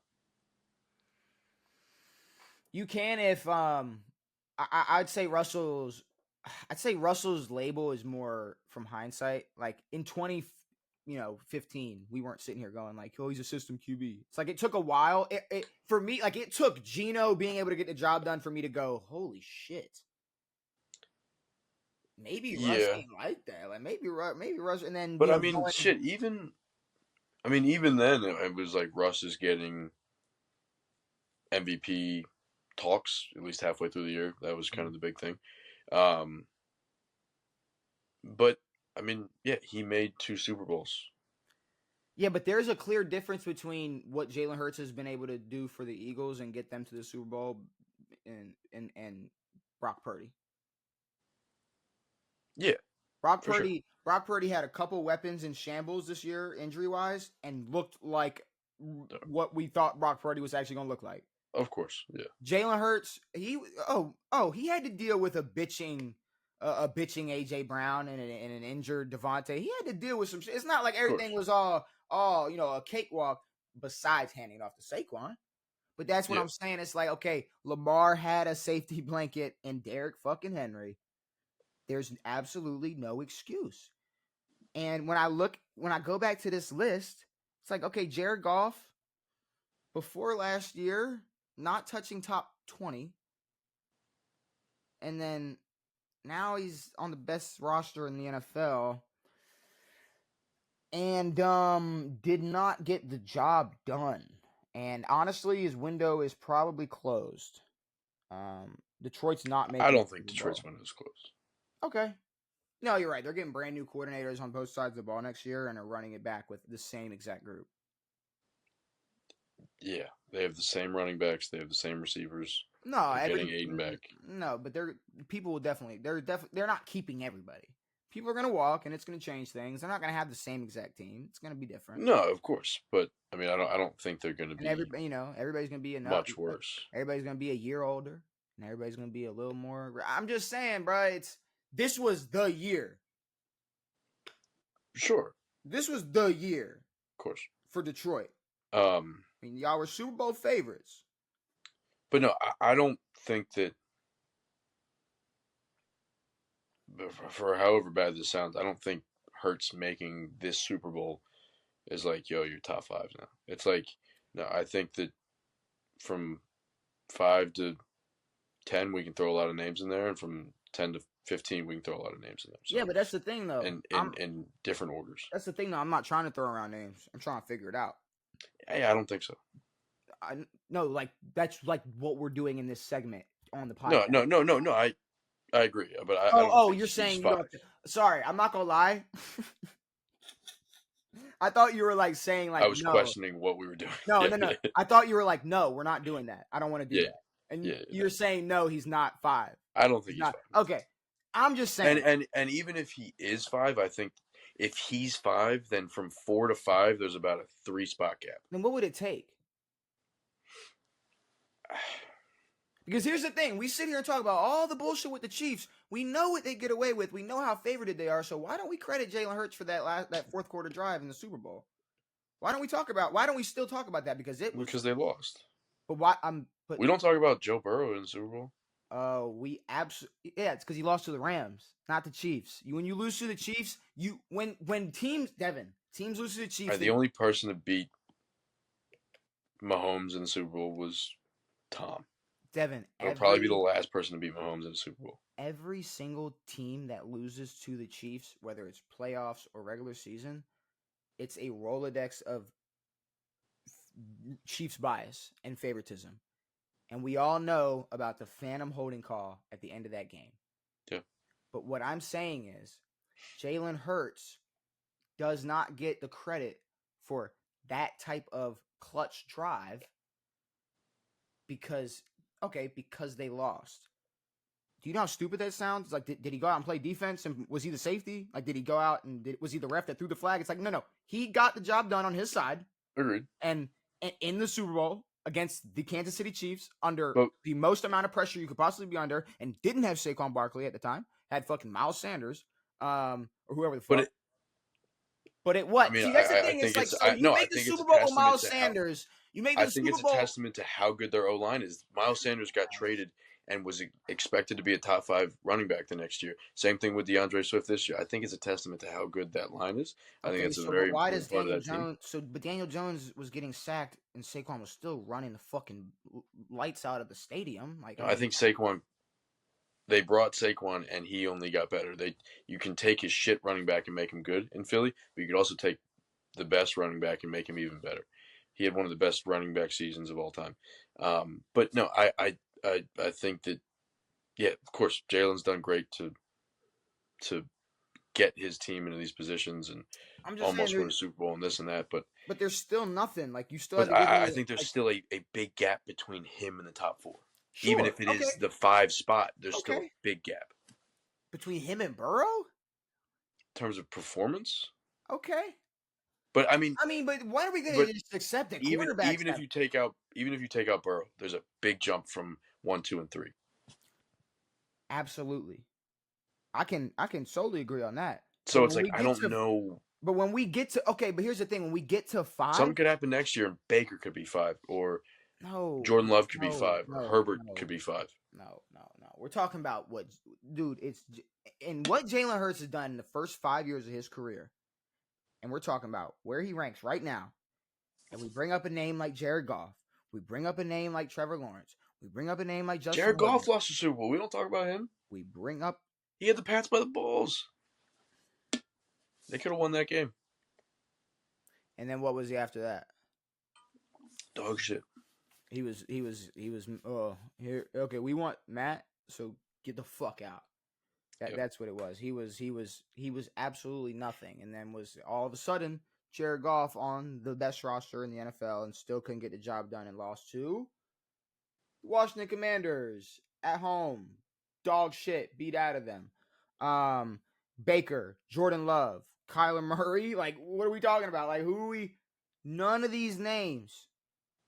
You can if I'd say Russell's label is more from hindsight. Like in 2015, we weren't sitting here going like, "Oh, he's a system QB." It's like it took a while. It for me, like it took Geno being able to get the job done for me to go, "Holy shit." Maybe Russ ain't like that. Like maybe Russ, and then. But I mean, shit. Even then, it was like Russ is getting MVP talks at least halfway through the year. That was kind of the big thing. But I mean, yeah, he made 2 Super Bowls. Yeah, but there's a clear difference between what Jalen Hurts has been able to do for the Eagles and get them to the Super Bowl, and Brock Purdy. Yeah, Brock Purdy had a couple weapons in shambles this year, injury wise, and looked like what we thought Brock Purdy was actually going to look like. Of course, yeah. Jalen Hurts, he had to deal with a bitching AJ Brown and an injured Devontae. He had to deal with some shit. It's not like everything was all a cakewalk. Besides handing it off to Saquon, but that's what I'm saying. It's like, okay, Lamar had a safety blanket in Derrick fucking Henry. There's absolutely no excuse. And when I go back to this list, it's like, okay, Jared Goff, before last year, not touching top 20. And then now he's on the best roster in the NFL. And did not get the job done. And honestly, his window is probably closed. Detroit's not making. I don't think Detroit's window is closed. Okay. No, you're right. They're getting brand new coordinators on both sides of the ball next year and are running it back with the same exact group. Yeah, they have the same running backs. They have the same receivers. No, getting Aiden back. No, but they're not keeping everybody. People are going to walk, and it's going to change things. They're not going to have the same exact team. It's going to be different. No, of course, but I mean, I don't think they're going to be. Everybody's going to be much worse. Everybody's going to be a year older, and everybody's going to be a little more. I'm just saying, bro. This was the year. Sure. This was the year. Of course. For Detroit. I mean, y'all were Super Bowl favorites. But no, I don't think that. For however bad this sounds, I don't think Hurts making this Super Bowl is like, yo, you're top 5 now. It's like, no, I think that from 5 to 10, we can throw a lot of names in there, and from 10 to 15, we can throw a lot of names in there. So, yeah, but that's the thing, though. In different orders. That's the thing, though. I'm not trying to throw around names. I'm trying to figure it out. Yeah, I don't think so. No, like that's like what we're doing in this segment on the podcast. No. I agree, but I don't you're saying you don't. Sorry, I'm not gonna lie. I thought you were like saying like I was questioning what we were doing. No. I thought you were like, no, we're not doing that. I don't want to do that. And Yeah, you're saying no, he's not 5. I don't think He's he's not. 5. Okay, I'm just saying. And even if he is 5, I think if he's 5, then from 4 to 5, there's about a 3 spot gap. Then what would it take? Because here's the thing. We sit here and talk about all the bullshit with the Chiefs. We know what they get away with. We know how favored they are. So why don't we credit Jalen Hurts for that fourth quarter drive in the Super Bowl? Why don't we still talk about that? Because it was. Because they lost. But why? We don't talk about Joe Burrow in the Super Bowl. It's because he lost to the Rams, not the Chiefs. When you lose to the Chiefs, when teams lose to the Chiefs. The only person to beat Mahomes in the Super Bowl was Tom. Devin. It'll probably be the last person to beat Mahomes in the Super Bowl. Every single team that loses to the Chiefs, whether it's playoffs or regular season, it's a Rolodex of Chiefs bias and favoritism. And we all know about the phantom holding call at the end of that game. Yeah. But what I'm saying is Jalen Hurts does not get the credit for that type of clutch drive because they lost. Do you know how stupid that sounds? Like, did he go out and play defense? And was he the safety? Like, did he go out and was he the ref that threw the flag? It's like, no. He got the job done on his side. Agreed. And in the Super Bowl against the Kansas City Chiefs under the most amount of pressure you could possibly be under and didn't have Saquon Barkley at the time. Had fucking Miles Sanders or whoever the fuck. But it what? I mean, see, that's the thing. It's like, so you make the Super Bowl with Miles Sanders. I think it's a testament to how good their O-line is. Miles Sanders got traded and was expected to be a top 5 running back the next year. Same thing with DeAndre Swift this year. I think it's a testament to how good that line is. I think it's a very important part of that team. But Daniel Jones was getting sacked and Saquon was still running the fucking lights out of the stadium. Like, I think Saquon. They brought Saquon and he only got better. You can take his shit running back and make him good in Philly, but you could also take the best running back and make him even better. He had one of the best running back seasons of all time. But no, I think that, yeah, of course, Jalen's done great to get his team into these positions and almost win a Super Bowl and this and that. But there's still nothing. Like, you still have to I think there's still a big gap between him and the top 4. Sure, even if it is the 5 spot, there's still a big gap. Between him and Burrow? In terms of performance? Okay. But I mean, but why are we going to just accept that quarterback? Even if you take out Burrow, there's a big jump from 1, 2, and 3. Absolutely, I can solely agree on that. So it's like I don't know. But when we get to but here's the thing: when we get to 5, something could happen next year, and Baker could be 5, or Jordan Love could be 5, or Herbert could be 5. No. We're talking about what Jalen Hurts has done in the first 5 years of his career. And we're talking about where he ranks right now. And we bring up a name like Jared Goff. We bring up a name like Trevor Lawrence. We bring up a name like Justin Jared Goff lost the Super Bowl. We don't talk about him. We bring up... He had the Pats by the balls. They could have won that game. And then what was he after that? Dog shit. He was here. Okay, we want Matt, so get the fuck out. That's what it was. He was absolutely nothing, and then was all of a sudden Jared Goff on the best roster in the NFL and still couldn't get the job done and lost to Washington Commanders at home. Dog shit, beat out of them. Baker, Jordan Love, Kyler Murray. Like, what are we talking about? Like, who are we? None of these names.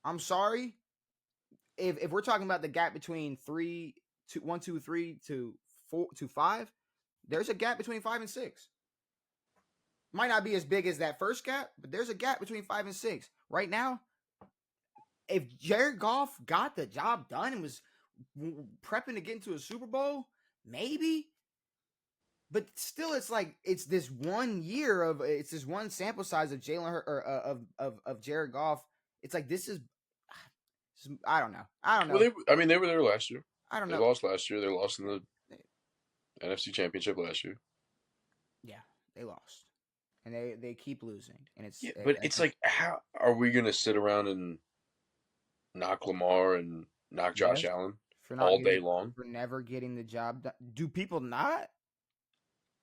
I'm sorry. If we're talking about the gap between 1, 2, 3 to 4 to 5, there's a gap between 5 and 6. Might not be as big as that first gap, but there's a gap between 5 and 6. Right now, if Jared Goff got the job done and was prepping to get into a Super Bowl, maybe. But still, it's like it's this 1 year it's this one sample size of of Jared Goff. It's like this is I don't know. Well, they were there last year. I don't know. They lost last year. They lost in the NFC Championship last year. Yeah, they lost, and they keep losing, and it's. Yeah, but it's like, how are we gonna sit around and knock Lamar and knock Josh Allen all day long for never getting the job done? Do people not?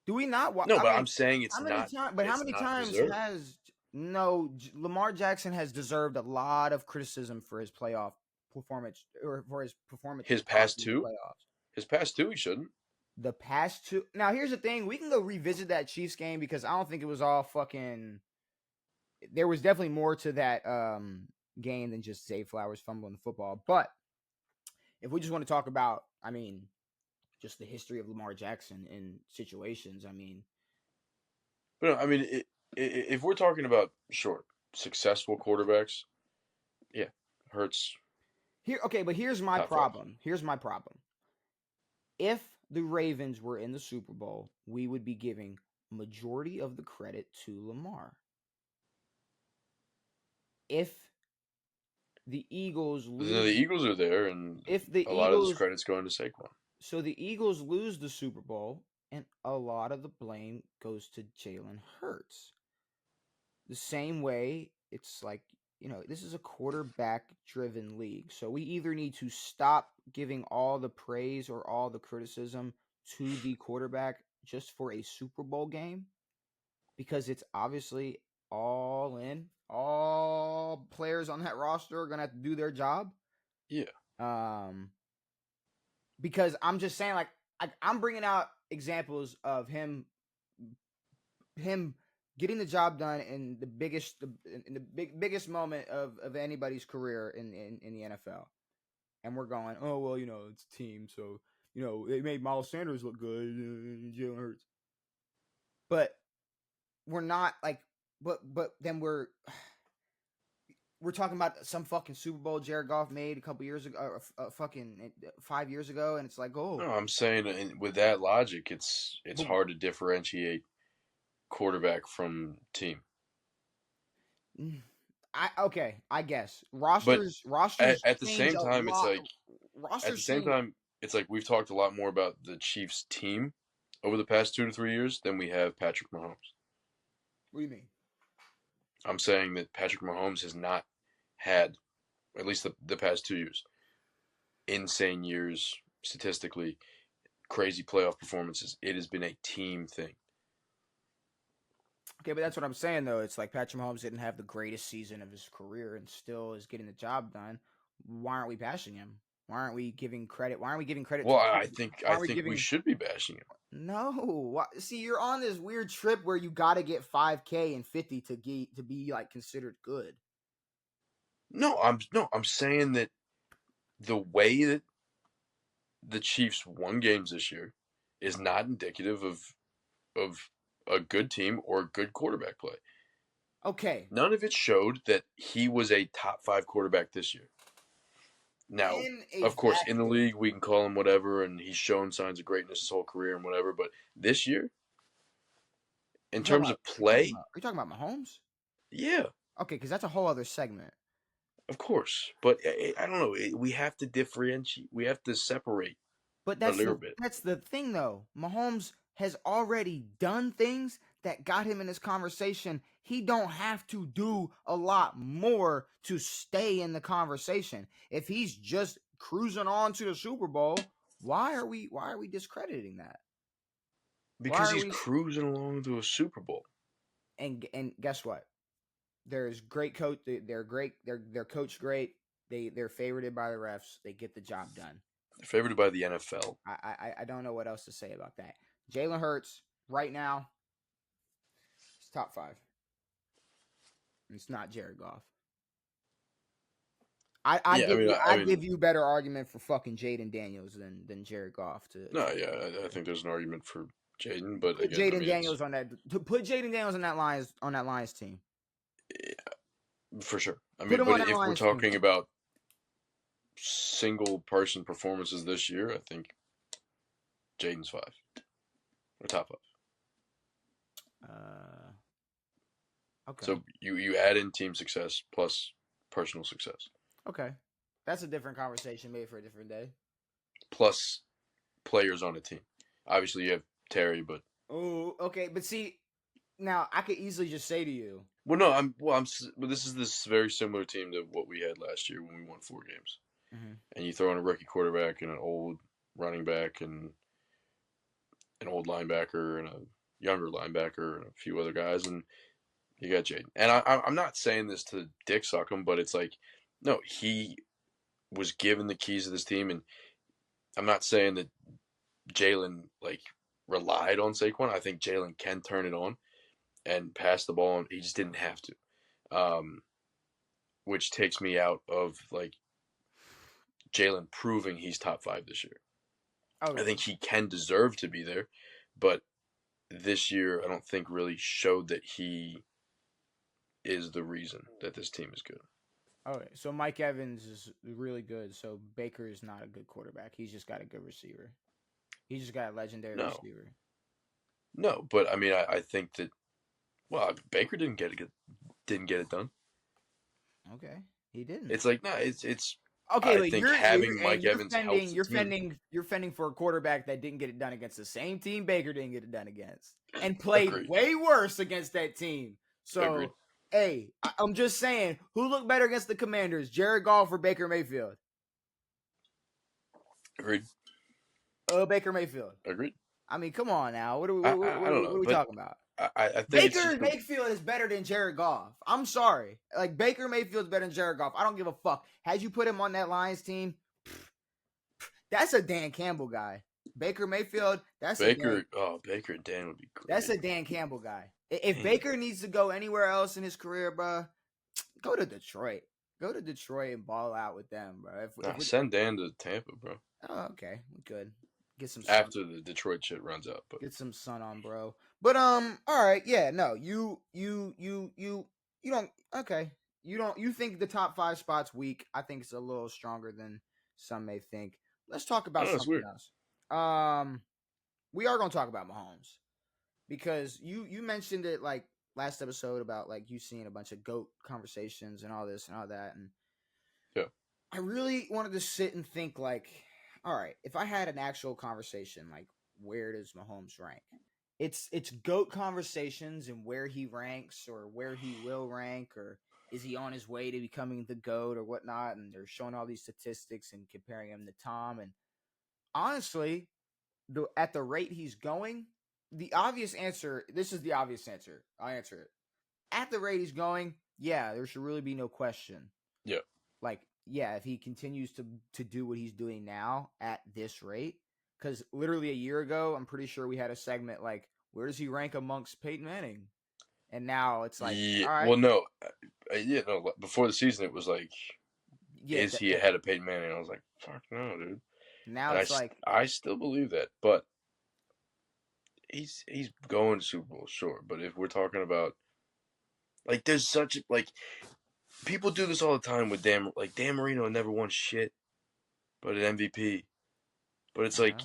Do we not? No, but I'm saying it's not. But how many times has Lamar Jackson has deserved a lot of criticism for his playoff performance or for his performance His throughout past these two, playoffs. he shouldn't. The past two. Now, here's the thing: we can go revisit that Chiefs game because I don't think it was all fucking. There was definitely more to that game than just Zay Flowers fumbling the football. But if we just want to talk about, I mean, just the history of Lamar Jackson in situations, I mean, But no, I mean, if we're talking about successful quarterbacks, yeah, Hurts here. Okay, but here's my top five. problem. Here's my problem. If the Ravens were in the Super Bowl, we would be giving majority of the credit to Lamar. If the Eagles The lose, Eagles are there, and if the a lot of this Eagles, credit's going to Saquon. so the Eagles lose the Super Bowl, and a lot of the blame goes to Jalen Hurts. The same way, it's like, this is a quarterback-driven league. So we either need to stop giving all the praise or all the criticism to the quarterback just for a Super Bowl game, because it's obviously all in. All players on that roster are gonna have to do their job. Yeah. Because I'm just saying, like, I'm bringing out examples of him getting the job done in the biggest moment of anybody's career in the NFL. And we're going, oh well, it's a team, so they made Miles Sanders look good, Jalen Hurts. But we're not like, but then we're talking about some fucking Super Bowl Jared Goff made a couple years ago, fucking 5 years ago, and it's like, oh. No, I'm saying with that logic, it's hard to differentiate quarterback from team. I guess rosters at the change same a time, lot. it's like we've talked a lot more about the Chiefs team over the past 2 to 3 years than we have Patrick Mahomes. What do you mean? I'm saying that Patrick Mahomes has not had, at least the past 2 years, insane years statistically, crazy playoff performances. It has been a team thing. Okay, but that's what I'm saying, though. It's like Patrick Mahomes didn't have the greatest season of his career and still is getting the job done. Why aren't we bashing him? Why aren't we giving credit? Why aren't we giving credit? Well, I think we should be bashing him. No, see, you're on this weird trip where you got to get 5K and 50 to be like considered good. No, I'm saying that the way that the Chiefs won games this year is not indicative of a good team or a good quarterback play. Okay. None of it showed that he was a top 5 quarterback this year. Now, of course, in the league, we can call him whatever, and he's shown signs of greatness his whole career and whatever, but this year, in terms of play... Are you talking about Mahomes? Yeah. Okay, because that's a whole other segment. Of course, but I don't know. We have to differentiate. We have to separate a little bit. That's the thing, though. Mahomes has already done things that got him in this conversation. He don't have to do a lot more to stay in the conversation. If he's just cruising on to the Super Bowl, why are we discrediting that? Because he's cruising along to a Super Bowl. And guess what? There's great coach. They're great. They're coached great. They're favorited by the refs. They get the job done. They're favorited by the NFL. I don't know what else to say about that. Jalen Hurts right now, he's top 5. It's not Jared Goff. I give you better argument for fucking Jaden Daniels than Jared Goff. I think there's an argument for Jaden, but put Jaden Daniels on that. To put Jaden Daniels on that Lions team. Yeah, for sure. I mean, but if we're talking about single person performances this year, I think Jaden's 5 or top 5. Okay. So you add in team success plus personal success. Okay, that's a different conversation, made for a different day. Plus players on a team. Obviously, you have Terry, but okay. But see, now I could easily just say to you. Well, no, but this is this very similar team to what we had last year when we won 4 games. Mm-hmm. And you throw in a rookie quarterback and an old running back and an old linebacker and a younger linebacker and a few other guys, and you got Jaden. And I'm not saying this to dick suck him, but it's like, no, he was given the keys of this team, and I'm not saying that Jalen relied on Saquon. I think Jalen can turn it on and pass the ball, and he just didn't have to. Which takes me out of Jalen proving he's top 5 this year. I Okay. think he can deserve to be there, but this year I don't think really showed that he is the reason that this team is good. Okay. So Mike Evans is really good. So Baker is not a good quarterback. He's just got a good receiver. He just got a legendary No, receiver. no, but I mean I think that Baker didn't get it done. Okay. He didn't. It's like no, it's. Okay, I wait, think you're having and Mike Evans helps the team. you're fending for a quarterback that didn't get it done against the same team Baker didn't get it done against, and played Agreed. way worse against that team. Agreed. So, hey, I'm just saying, who looked better against the Commanders, Jared Goff or Baker Mayfield? Agreed. Baker Mayfield. Agreed. I mean, come on now, I don't what know, are we but talking about? I think it's Baker just Mayfield is better than Jared Goff. I'm sorry, like Baker Mayfield's better than Jared Goff. I don't give a fuck. Had you put him on that Lions team? That's a Dan Campbell guy. Baker Mayfield, Baker. Oh, Baker and Dan would be great. That's a Dan Campbell guy. If Damn. Baker needs to go anywhere else in his career, bro, go to Detroit. Go to Detroit and ball out with them, bro. Send Dan to Tampa, bro. Oh, okay, we good. Get some sun. After the Detroit shit runs out, but Get some sun on, bro. But all right, yeah, no, you don't. Okay, you think the top 5 spots weak? I think it's a little stronger than some may think. Let's talk about something else. We are going to talk about Mahomes because you mentioned it like last episode about like you seeing a bunch of GOAT conversations and all this and all that, and yeah, I really wanted to sit and think like, all right, if I had an actual conversation, like where does Mahomes rank? It's GOAT conversations and where he ranks or where he will rank or is he on his way to becoming the GOAT or whatnot, and they're showing all these statistics and comparing him to Tom, and honestly, at the rate he's going, the obvious answer, this is the obvious answer. I'll answer it. At the rate he's going, yeah, there should really be no question. Yeah. Like, yeah, if he continues to do what he's doing now at this rate, because literally a year ago, I'm pretty sure we had a segment like, where does he rank amongst Peyton Manning? And now it's like, yeah. all right. Well, no, no. Before the season, it was like, is he ahead of Peyton Manning? I was like, fuck no, dude. Now and it's like, I still believe that, but he's going to Super Bowl, sure. But if we're talking about like, there's such like people do this all the time with Dan Marino never won shit, but an MVP. But it's like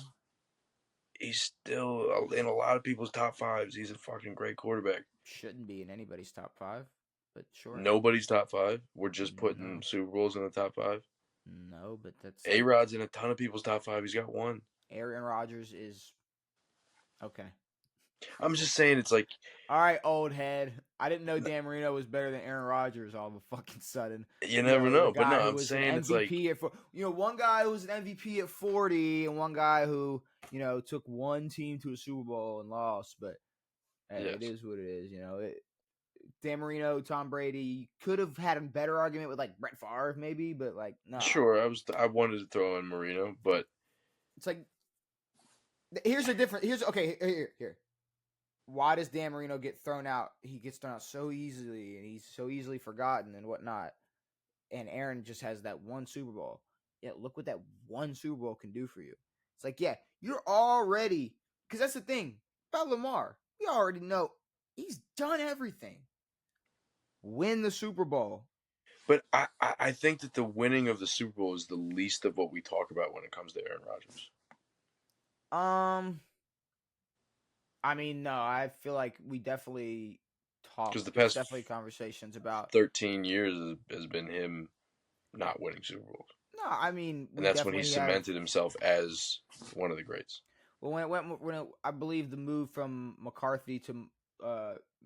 he's still in a lot of people's top 5s. He's a fucking great quarterback. Shouldn't be in anybody's top 5, but sure. Nobody's top 5. We're just putting Super Bowls in the top 5. No, but that's A-Rod's in a ton of people's top 5. He's got 1. Aaron Rodgers is okay. I'm just saying, it's like, all right, old head. I didn't know Dan Marino was better than Aaron Rodgers all of a fucking sudden. You never know, but no, I'm saying it's like one guy who was an MVP at 40 and one guy who, took one team to a Super Bowl and lost, but hey, It is what it is, Dan Marino, Tom Brady could have had a better argument with like Brett Favre maybe, but like no. Sure, I wanted to throw in Marino, but it's like here's here. Why does Dan Marino get thrown out? He gets thrown out so easily, and he's so easily forgotten and whatnot. And Aaron just has that one Super Bowl. Yeah, look what that one Super Bowl can do for you. It's like, yeah, you're already, because that's the thing about Lamar. We already know he's done everything. Win the Super Bowl. But I think that the winning of the Super Bowl is the least of what we talk about when it comes to Aaron Rodgers. I mean, no, I feel like we definitely talk. Because the past definitely conversations about 13 years has been him not winning Super Bowls. No, I mean, and that's when he cemented himself as one of the greats. Well, I believe the move from McCarthy to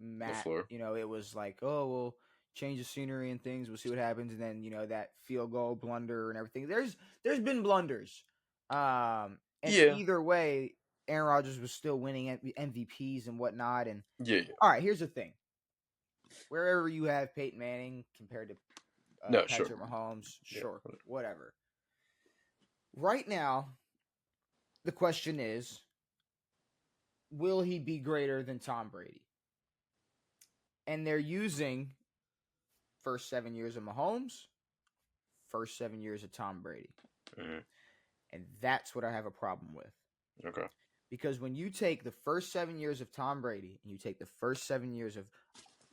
Matt, LaFleur. It was like, oh, we'll change the scenery and things. We'll see what happens, and then that field goal blunder and everything. There's been blunders, and either way, Aaron Rodgers was still winning MVPs and whatnot. And all right, here's the thing: wherever you have Peyton Manning compared to Patrick Mahomes, sure, whatever. Right now, the question is, will he be greater than Tom Brady? And they're using first 7 years of Mahomes, first 7 years of Tom Brady. Mm-hmm. And that's what I have a problem with. Okay. Because when you take the first 7 years of Tom Brady and you take the first 7 years of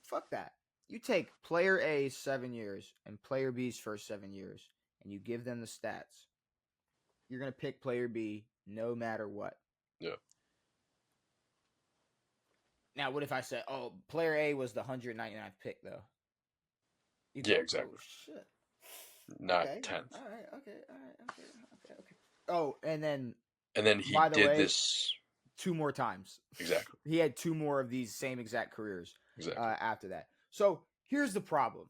fuck that. You take player A's 7 years and player B's first 7 years and you give them the stats. You're gonna pick player B no matter what. Yeah. Now, what if I said, "Oh, player A was the 199th pick, though"? You Yeah, go, exactly. "Oh shit." Not Okay. 10th. All right. Okay. All right. Okay. Oh, and then And then he by the did way, this 2 more times. exactly. He had 2 more of these same exact careers Exactly. after that. So here's the problem,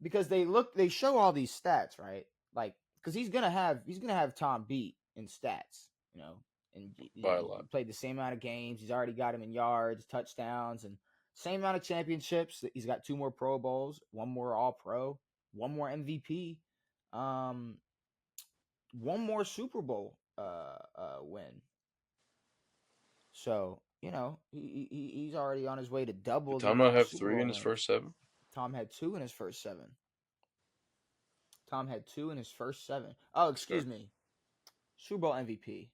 because they show all these stats, right? Like, because he's gonna have Tom beat in stats, and By a he lot. played the same amount of games. He's already got him in yards, touchdowns, and same amount of championships. He's got 2 more Pro Bowls, 1 more All Pro, 1 more MVP, 1 more Super Bowl win. So he's already on his way to double Did the Tom not amount of have Super 3 Bowl in his wins. first 7? Tom had 2 in his first 7. Tom had 2 in his first 7. Oh, excuse me. Super Bowl MVP.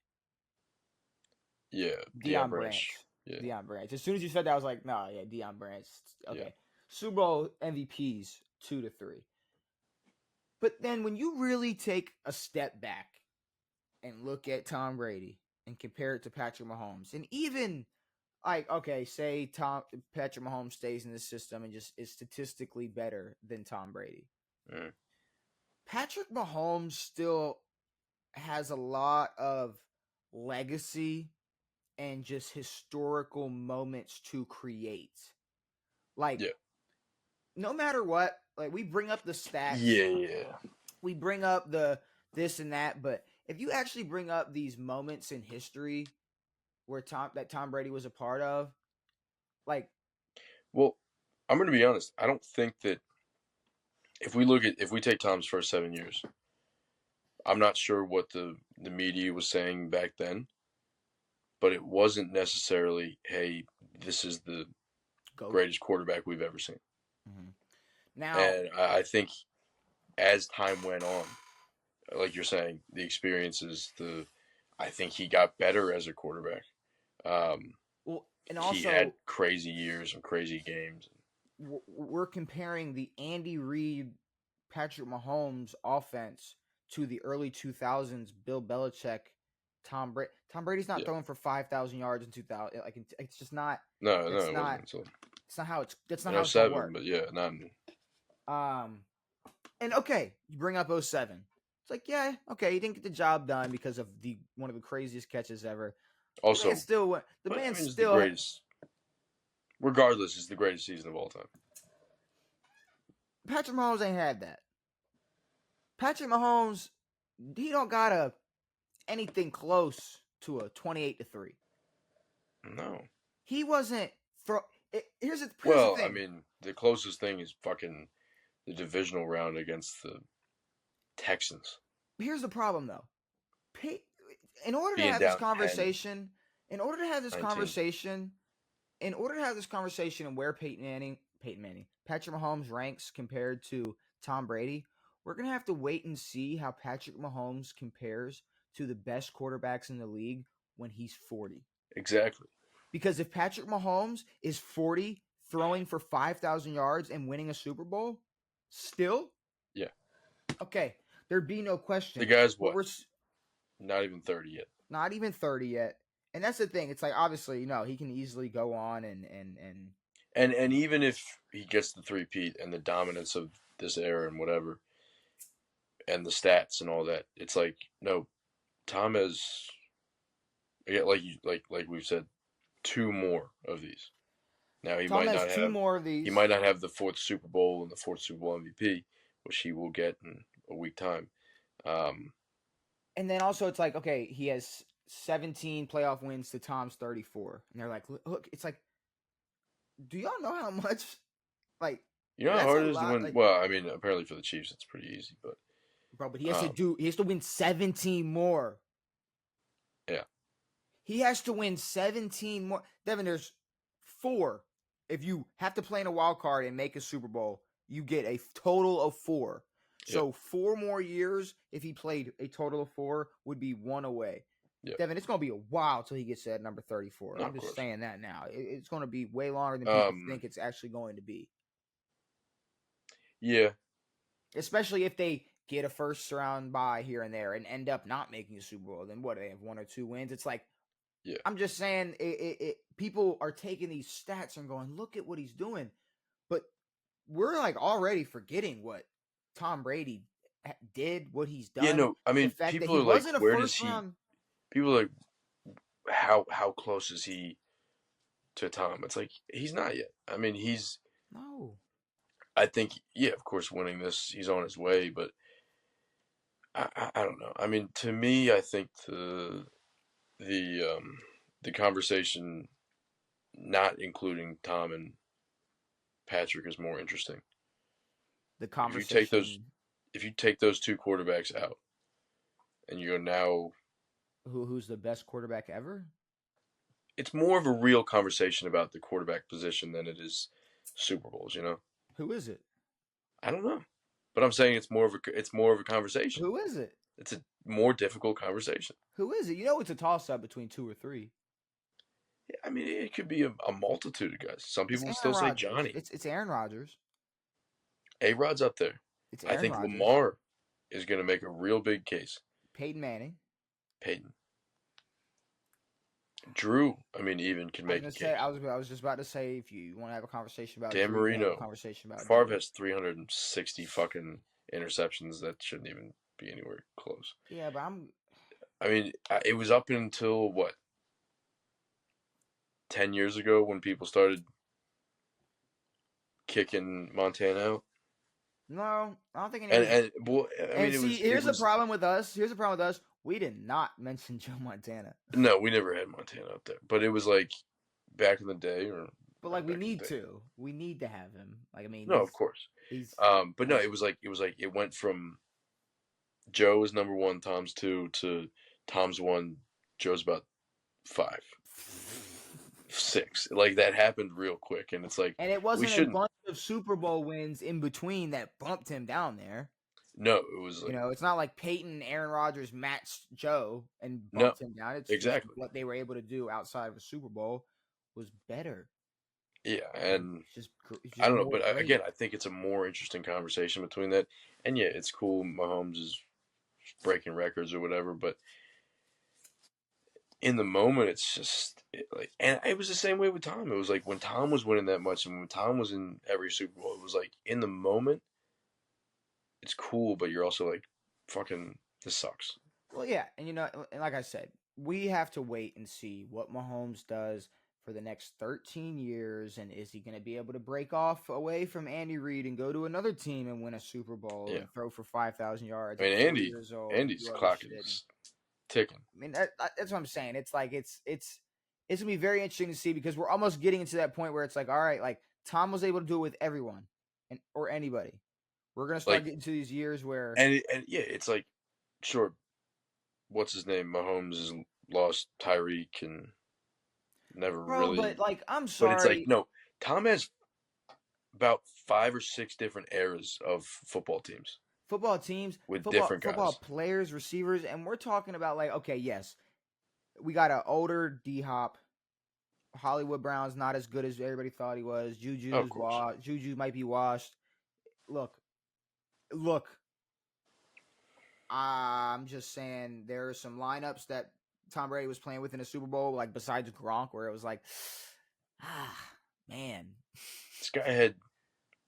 Yeah. Deion Branch. Yeah. Deion Branch. As soon as you said that, I was like, no, yeah, Deion Branch. Okay. Yeah. Super Bowl MVPs 2 to 3. But then when you really take a step back and look at Tom Brady and compare it to Patrick Mahomes, and even like, okay, say Patrick Mahomes stays in the system and just is statistically better than Tom Brady. Mm. Patrick Mahomes still has a lot of legacy and just historical moments to create. Like, Yeah. no matter what, like, we bring up the stats, Yeah. we bring up the this and that, but if you actually bring up these moments in history where Tom Brady was a part of, like, Well, I'm going to be honest. I don't think that if we take Tom's first 7 years, I'm not sure what the media was saying back then, but it wasn't necessarily, hey, this is the go. greatest quarterback we've ever seen. Mm-hmm. Now, And I think as time went on, like you're saying, the experiences, I think he got better as a quarterback. well, and He also had crazy years and crazy games. we're comparing the Andy Reid, Patrick Mahomes offense to the early 2000s Bill Belichick, Tom Brady. Tom Brady's not Yeah. throwing for 5,000 yards in 2000. Like, it's just not. No, That's it not. wasn't until It's not how it's. That's not in how it's gonna 07, work. but yeah, not. And okay, you bring up 07. It's like, yeah, okay, he didn't get the job done because of one of the craziest catches ever. Also, The man it's still the greatest. Regardless, it's the greatest season of all time. Patrick Mahomes ain't had that. Patrick Mahomes, he don't got anything close to a 28-3. No. He wasn't here's the Well, thing. I mean, the closest thing is fucking the divisional round against the Texans. Here's the problem, though. In order to Being have this down 10, conversation, in order to have this 19. conversation, and where Patrick Mahomes ranks compared to Tom Brady, we're gonna have to wait and see how Patrick Mahomes compares to the best quarterbacks in the league when he's 40. Exactly. Because if Patrick Mahomes is 40, throwing for 5,000 yards and winning a Super Bowl, still, Yeah. okay, there'd be no question. The guy's But what? Not even 30 yet. Not even 30 yet. And that's the thing. It's like, obviously, he can easily go on and even if he gets the three-peat and the dominance of this era and whatever, and the stats and all that, it's like, no, Tom has, like we've said, 2 more of these. Now he Tom might has not 2 have more of these. He might not have the 4th Super Bowl and the 4th Super Bowl MVP, which he will get in a week time. And then also it's like, okay, he has 17 playoff wins to Tom's 34. And they're like, look, it's like, do y'all know how much, like, you know how that's hard a it is to lot, win? like, Well, I mean, apparently for the Chiefs it's pretty easy, but bro. But he has to win 17 more. Yeah. He has to win 17 more. Devin, there's 4. If you have to play in a wild card and make a Super Bowl, you get a total of 4. Yep. So 4 more years, if he played a total of 4, would be 1 away. Yep. Devin, it's going to be a while till he gets to that number 34. No, I'm of just course. saying that now. It's going to be way longer than people think it's actually going to be. Yeah. Especially if they get a first round bye here and there and end up not making a Super Bowl. Then what, they have 1 or 2 wins? It's like, Yeah. I'm just saying, people are taking these stats and going, look at what he's doing. But we're like already forgetting what Tom Brady did, what he's done. Yeah, no, I mean, the fact people that he are like, wasn't a where first does he? round. People are like, how close is he to Tom? It's like he's not yet. I mean, No. I think, yeah, of course, winning this, he's on his way, but I don't know. I mean, to me, I think the conversation, not including Tom and Patrick, is more interesting. The conversation. If you take those 2 quarterbacks out, and you go now, Who's the best quarterback ever? it's more of a real conversation about the quarterback position than it is Super Bowls. Who is it? I don't know, but I'm saying it's more of a conversation. Who is it? It's a more difficult conversation. Who is it? You know, it's a toss up between 2 or 3. Yeah, I mean, it could be a multitude of guys. Some people would It's still Aaron say Rodgers. Johnny. It's Aaron Rodgers. A-Rod's up there. It's I Aaron think Rodgers. Lamar is going to make a real big case. Peyton Manning. Peyton. Drew, I mean, even can make a case. I was just about to say, if you want to have a conversation about Dan Drew, Marino. have a conversation about Favre Drew. has 360 fucking interceptions that shouldn't even be anywhere close. Yeah, but I mean, it was up until, what, 10 years ago when people started kicking Montana out? No, I don't think anyone. Here's the problem with us. We did not mention Joe Montana. No, we never had Montana out there. But it was like back in the day, but like we need to. We need to have him. Like, I mean, no, of course. But no, it was like it went from Joe is number 1, Tom's 2 to Tom's 1, Joe's about 5, 6. Like that happened real quick, and it's like, and it wasn't a bunch of Super Bowl wins in between that bumped him down there. No, it was like, it's not like Peyton, Aaron Rodgers matched Joe and bumped him down. It's exactly just what they were able to do outside of a Super Bowl was better. Yeah, and just I don't know, but again, I think it's a more interesting conversation between that. And yeah, it's cool Mahomes is breaking records or whatever, but in the moment, it's just and it was the same way with Tom. It was like when Tom was winning that much, and when Tom was in every Super Bowl, it was like in the moment, it's cool, but you're also like, fucking, this sucks. Well, yeah, and like I said, we have to wait and see what Mahomes does for the next 13 years, and is he going to be able to break off away from Andy Reid and go to another team and win a Super Bowl and throw for 5,000 yards? I mean, Andy's clock is ticking. I mean, that's what I'm saying. It's like it's gonna be very interesting to see, because we're almost getting into that point where it's like, all right, like Tom was able to do it with everyone or anybody. We're gonna start getting to these years where and yeah, it's like, sure, what's his name? Mahomes has lost Tyreek and never really. But like, I'm sorry, but it's like, no, Tom has about 5 or 6 different eras of football teams with different guys, football players, receivers, and we're talking about like, okay, yes, we got an older D-Hop. Hollywood Brown's not as good as everybody thought he was. Juju might be washed. Look. I'm just saying there are some lineups that Tom Brady was playing with in the Super Bowl, like besides Gronk, where it was like, man, this guy had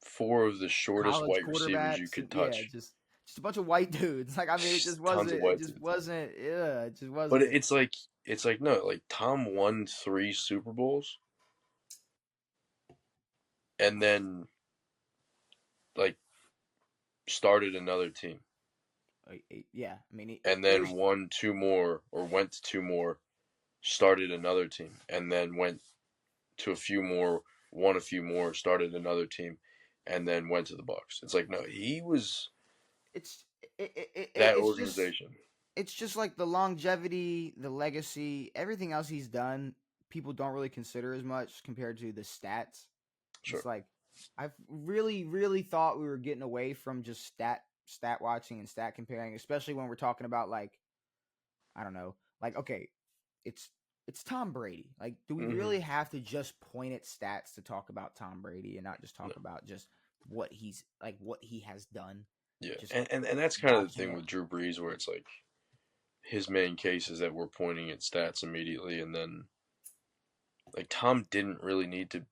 4 of the shortest white receivers you could touch. Yeah, just a bunch of white dudes. Like, I mean, it just wasn't. It just wasn't. Yeah, it just wasn't. But it's like no, like Tom won 3 Super Bowls, and then like started another team. Yeah, I mean, and then won 2 more, or went to 2 more, started another team, and then went to a few more, won a few more, started another team, and then went to the Bucs. It's like, no, he was. that it's just organization. it's just like the longevity, the legacy, everything else he's done. People don't really consider as much compared to the stats. Sure. It's like I've really thought we were getting away from just stat watching and stat comparing, especially when we're talking about like I don't know, like okay, it's it's Tom Brady. Like, do we Hmm. really have to just point at stats to talk about Tom Brady and not just No. talk about just what he has done? Yeah, Just and that's kind of the watching thing it. with Drew Brees, where it's like his main case is that we're pointing at stats immediately, and then like Tom didn't really need to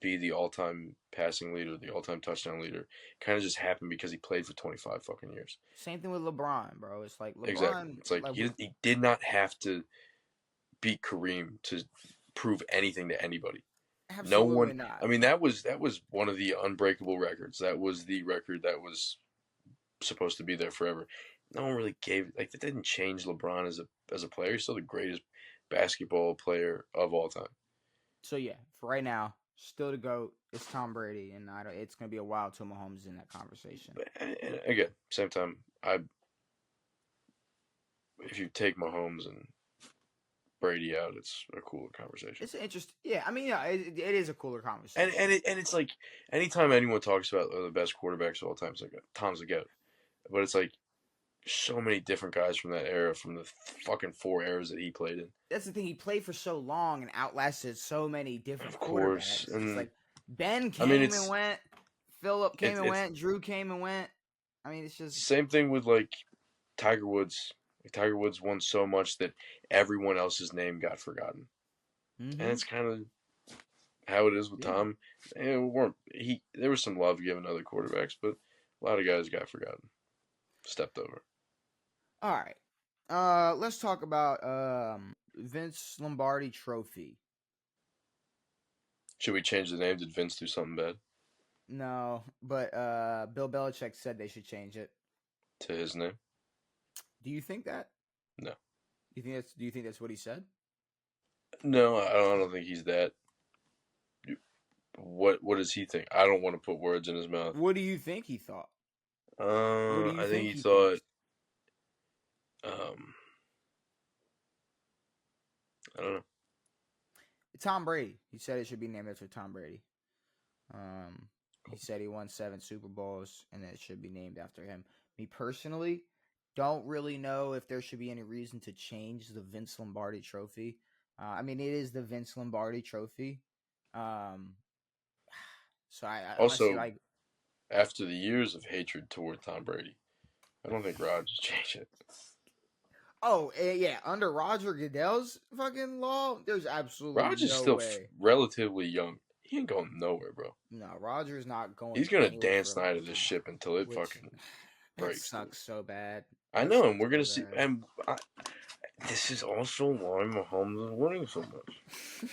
be the all-time passing leader, the all-time touchdown leader. Kind of just happened because he played for 25 fucking years. Same thing with LeBron, bro. It's like Exactly. LeBron, It's like like he did not have to beat Kareem to prove anything to anybody. No absolutely one. not. I mean, that was one of the unbreakable records. That was the record that was supposed to be there forever. No one really gave like that didn't change LeBron as a player. He's still the greatest basketball player of all time. So yeah, for right now, still to go. It's Tom Brady, and I don't, it's gonna be a while till Mahomes is in that conversation. But and again, same time, I if you take Mahomes and Brady out, it's a cooler conversation. It's interesting. Yeah, I mean, yeah, it is a cooler And conversation. and it, and it's like anytime anyone talks about the best quarterbacks of all time, it's like Tom's a goat. But it's like so many different guys from that era, from the fucking four eras that he played in. That's the thing. He played for so long and outlasted so many different Of course, quarterbacks. It's and like Ben I mean came and went, Philip came and it's went, Drew came and went. I mean, it's just same thing with like Tiger Woods. Like, Tiger Woods won so much that everyone else's name got forgotten, and mm-hmm. it's kind of how it is with Yeah. Tom. And weren't he? There was some love given to other quarterbacks, but a lot of guys got forgotten, stepped over. All right. Let's talk about Vince Lombardi Trophy. Should we change the name? Did Vince do something bad No, but Bill Belichick said they should change it. to his name? Do you think that? No, Do you think that's what he said? no, I don't think he's that. What does he think? I don't want to put words in his mouth. What do you think he thought? What do you I think think he he thought. thinks? Um, I don't know. Tom Brady. He said it should be named after Tom Brady. He said he won 7 Super Bowls and it should be named after him. Me personally, don't really know if there should be any reason to change the Vince Lombardi Trophy. I mean, it is the Vince Lombardi Trophy. Um, so I unless you Also, like, after the years of hatred toward Tom Brady, I don't think Rodgers changed it. oh yeah, under Roger Goodell's fucking law, there's absolutely Rodgers is no still way. relatively young. He ain't going nowhere, bro. No, Roger's not He's going gonna anywhere Dan for a Snyder long this time. ship until it Which fucking that breaks, dude. sucks so bad. I That know, and sucks we're so gonna see. bad. And this is also why Mahomes is winning so much.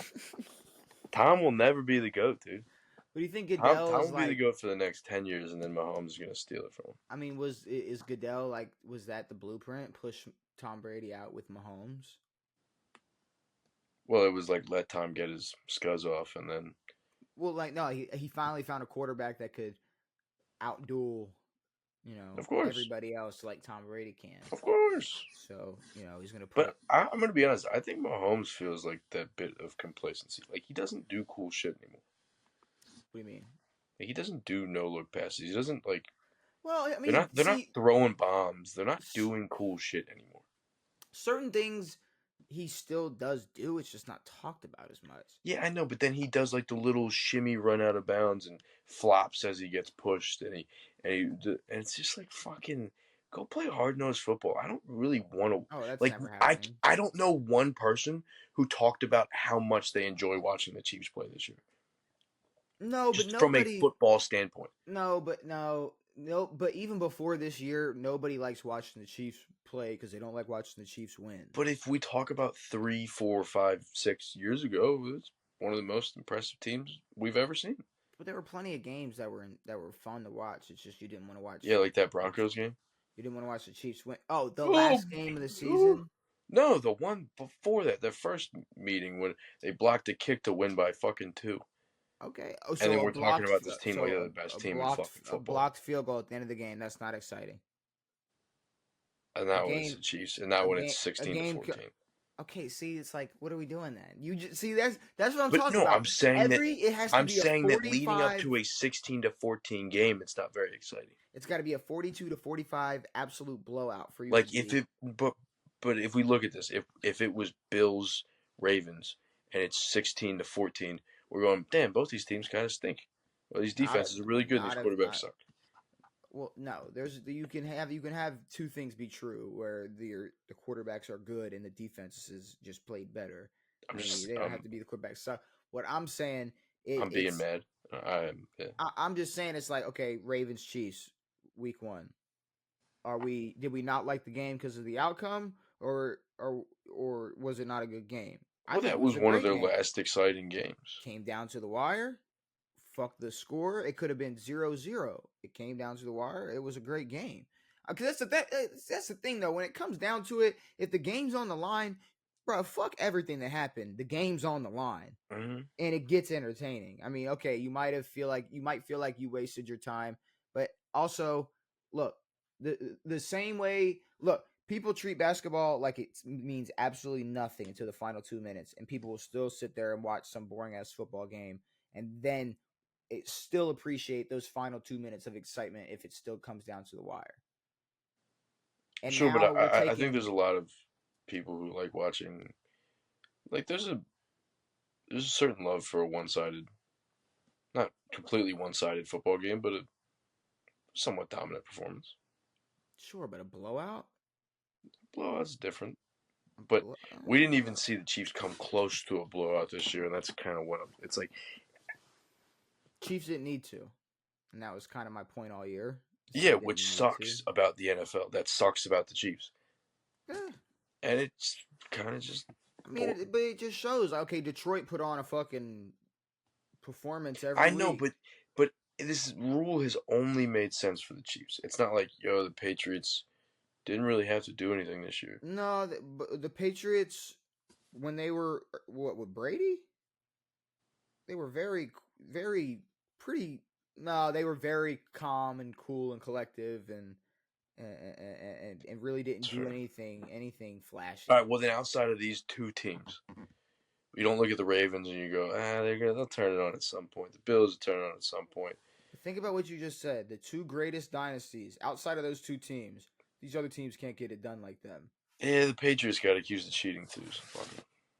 Tom will never be the goat, dude. But do you think Tom Goodell's will be the like? goat for the next 10 years, and then Mahomes is gonna steal it from him. I mean, is Goodell like? Was that the blueprint? Push Tom Brady out with Mahomes. Well, it was like let Tom get his scuzz off, and then Well, like no, he finally found a quarterback that could outduel, of course, everybody else like Tom Brady can. of course. So he's gonna But put. I'm gonna be honest. I think Mahomes feels like that bit of complacency. Like he doesn't do cool shit anymore. What do you mean? Like he doesn't do no look passes. He doesn't like. Well, I They're mean, not. They're not see, throwing bombs. They're not doing cool shit anymore. certain things he still does do. It's just not talked about as much. Yeah, I know, but then he does like the little shimmy run out of bounds and flops as he gets pushed, and it's just like fucking go play hard nosed football. I don't really want to Oh, that's like never I happening. I don't know one person who talked about how much they enjoy watching the Chiefs play this year, No, but just from a nobody. football standpoint. No, but no. But even before this year, nobody likes watching the Chiefs play because they don't like watching the Chiefs win. But if we talk about 3, 4, 5, 6 years ago, it's one of the most impressive teams we've ever seen. But there were plenty of games that were fun to watch. It's just you didn't want to watch. Yeah, like that Broncos game. You didn't want to watch the Chiefs win. Oh, the Oh, last game of the oh. season. No, the one before that, the first meeting when they blocked a kick to win by fucking 2. Okay. Oh, And so then we're talking about this team like they're the best a team in blocked fucking a football. blocked field goal at the end of the game. That's not exciting. And A not when it's game, the Chiefs, and not a when it's game, a 16 to game. 14. Okay, see, it's like, what are we doing then? You just see that's what I'm But talking no, about. It has to I'm be a saying that leading up 45. to a 16 to 14 game, it's not very exciting. It's got to be a 42 to 45 absolute blowout for you to Like if be. it, but if we look at this, if it was Bills Ravens and it's 16 to 14, we're going, damn, both these teams kind of stink. Well, these Not a, defenses are really good. And these not a, quarterbacks suck. well, no. There's you can have two things be true where the quarterbacks are good and the defenses just played better. I'm just, They don't have to be the quarterbacks. So what I'm saying, I'm being it's mad. Yeah. I'm just saying it's like, okay, Ravens Chiefs week 1. Did we not like the game because of the outcome, or was it not a good game? I Well, think that it was was a one of great their game. last exciting games. Came down to the wire. Fuck the score. It could have been 0-0. It came down to the wire. It was a great game. Because that's the thing though. When it comes down to it, if the game's on the line, bro, fuck everything that happened. The game's on the line, Mm-hmm. and it gets entertaining. I mean, okay, you might feel like you wasted your time, but also, look, the same way. Look, people treat basketball like it means absolutely nothing until the final 2 minutes, and people will still sit there and watch some boring ass football game, and then it still appreciate those final 2 minutes of excitement if it still comes down to the wire. And Sure, but now we're I think taking. there's a lot of people who like watching. Like, there's a certain love for a one-sided, not completely one-sided football game, but a somewhat dominant performance. Sure, but a blowout. Blowout's different, but we didn't even see the Chiefs come close to a blowout this year, and that's kind of it's like. Chiefs didn't need to, and that was kind of my point all year. Yeah, which sucks about the NFL. That sucks about the Chiefs. Yeah. And it's kind of just. I mean, but it just shows. Okay, Detroit put on a fucking performance every I know, week. but this rule has only made sense for the Chiefs. It's not like the Patriots didn't really have to do anything this year. No, the Patriots, when they were what with Brady, they were very, very pretty. No, they were very calm and cool and collective, and really didn't do anything flashy. All right. Well, then outside of these two teams, you don't look at the Ravens and you go, they'll turn it on at some point. The Bills will turn it on at some point. Think about what you just said. The two greatest dynasties outside of those two teams, these other teams can't get it done like them. Yeah, the Patriots got accused of cheating too.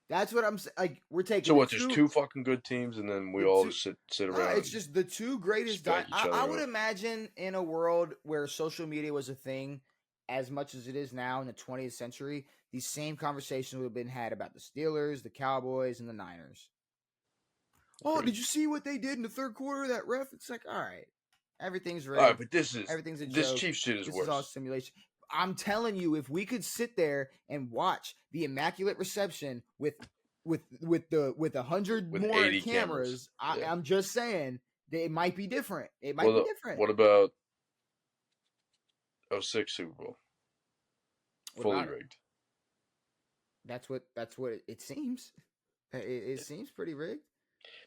That's what I'm saying. Like, we're taking. So what? There's two fucking good teams, and then we all just sit around. It's just the two greatest. I would imagine in a world where social media was a thing, as much as it is now in the 20th century, these same conversations would have been had about the Steelers, the Cowboys, and the Niners. Oh, did you see what they did in the third quarter? That ref. It's like, all right, everything's rigged. All right, but everything's a joke. This Chiefs shit is this worse. This is all simulation. I'm telling you, if we could sit there and watch the immaculate reception with 100 more cameras. I'm just saying that it might be different. It might be different. What about 06 Super Bowl? Fully rigged. That's what it seems. It seems pretty rigged.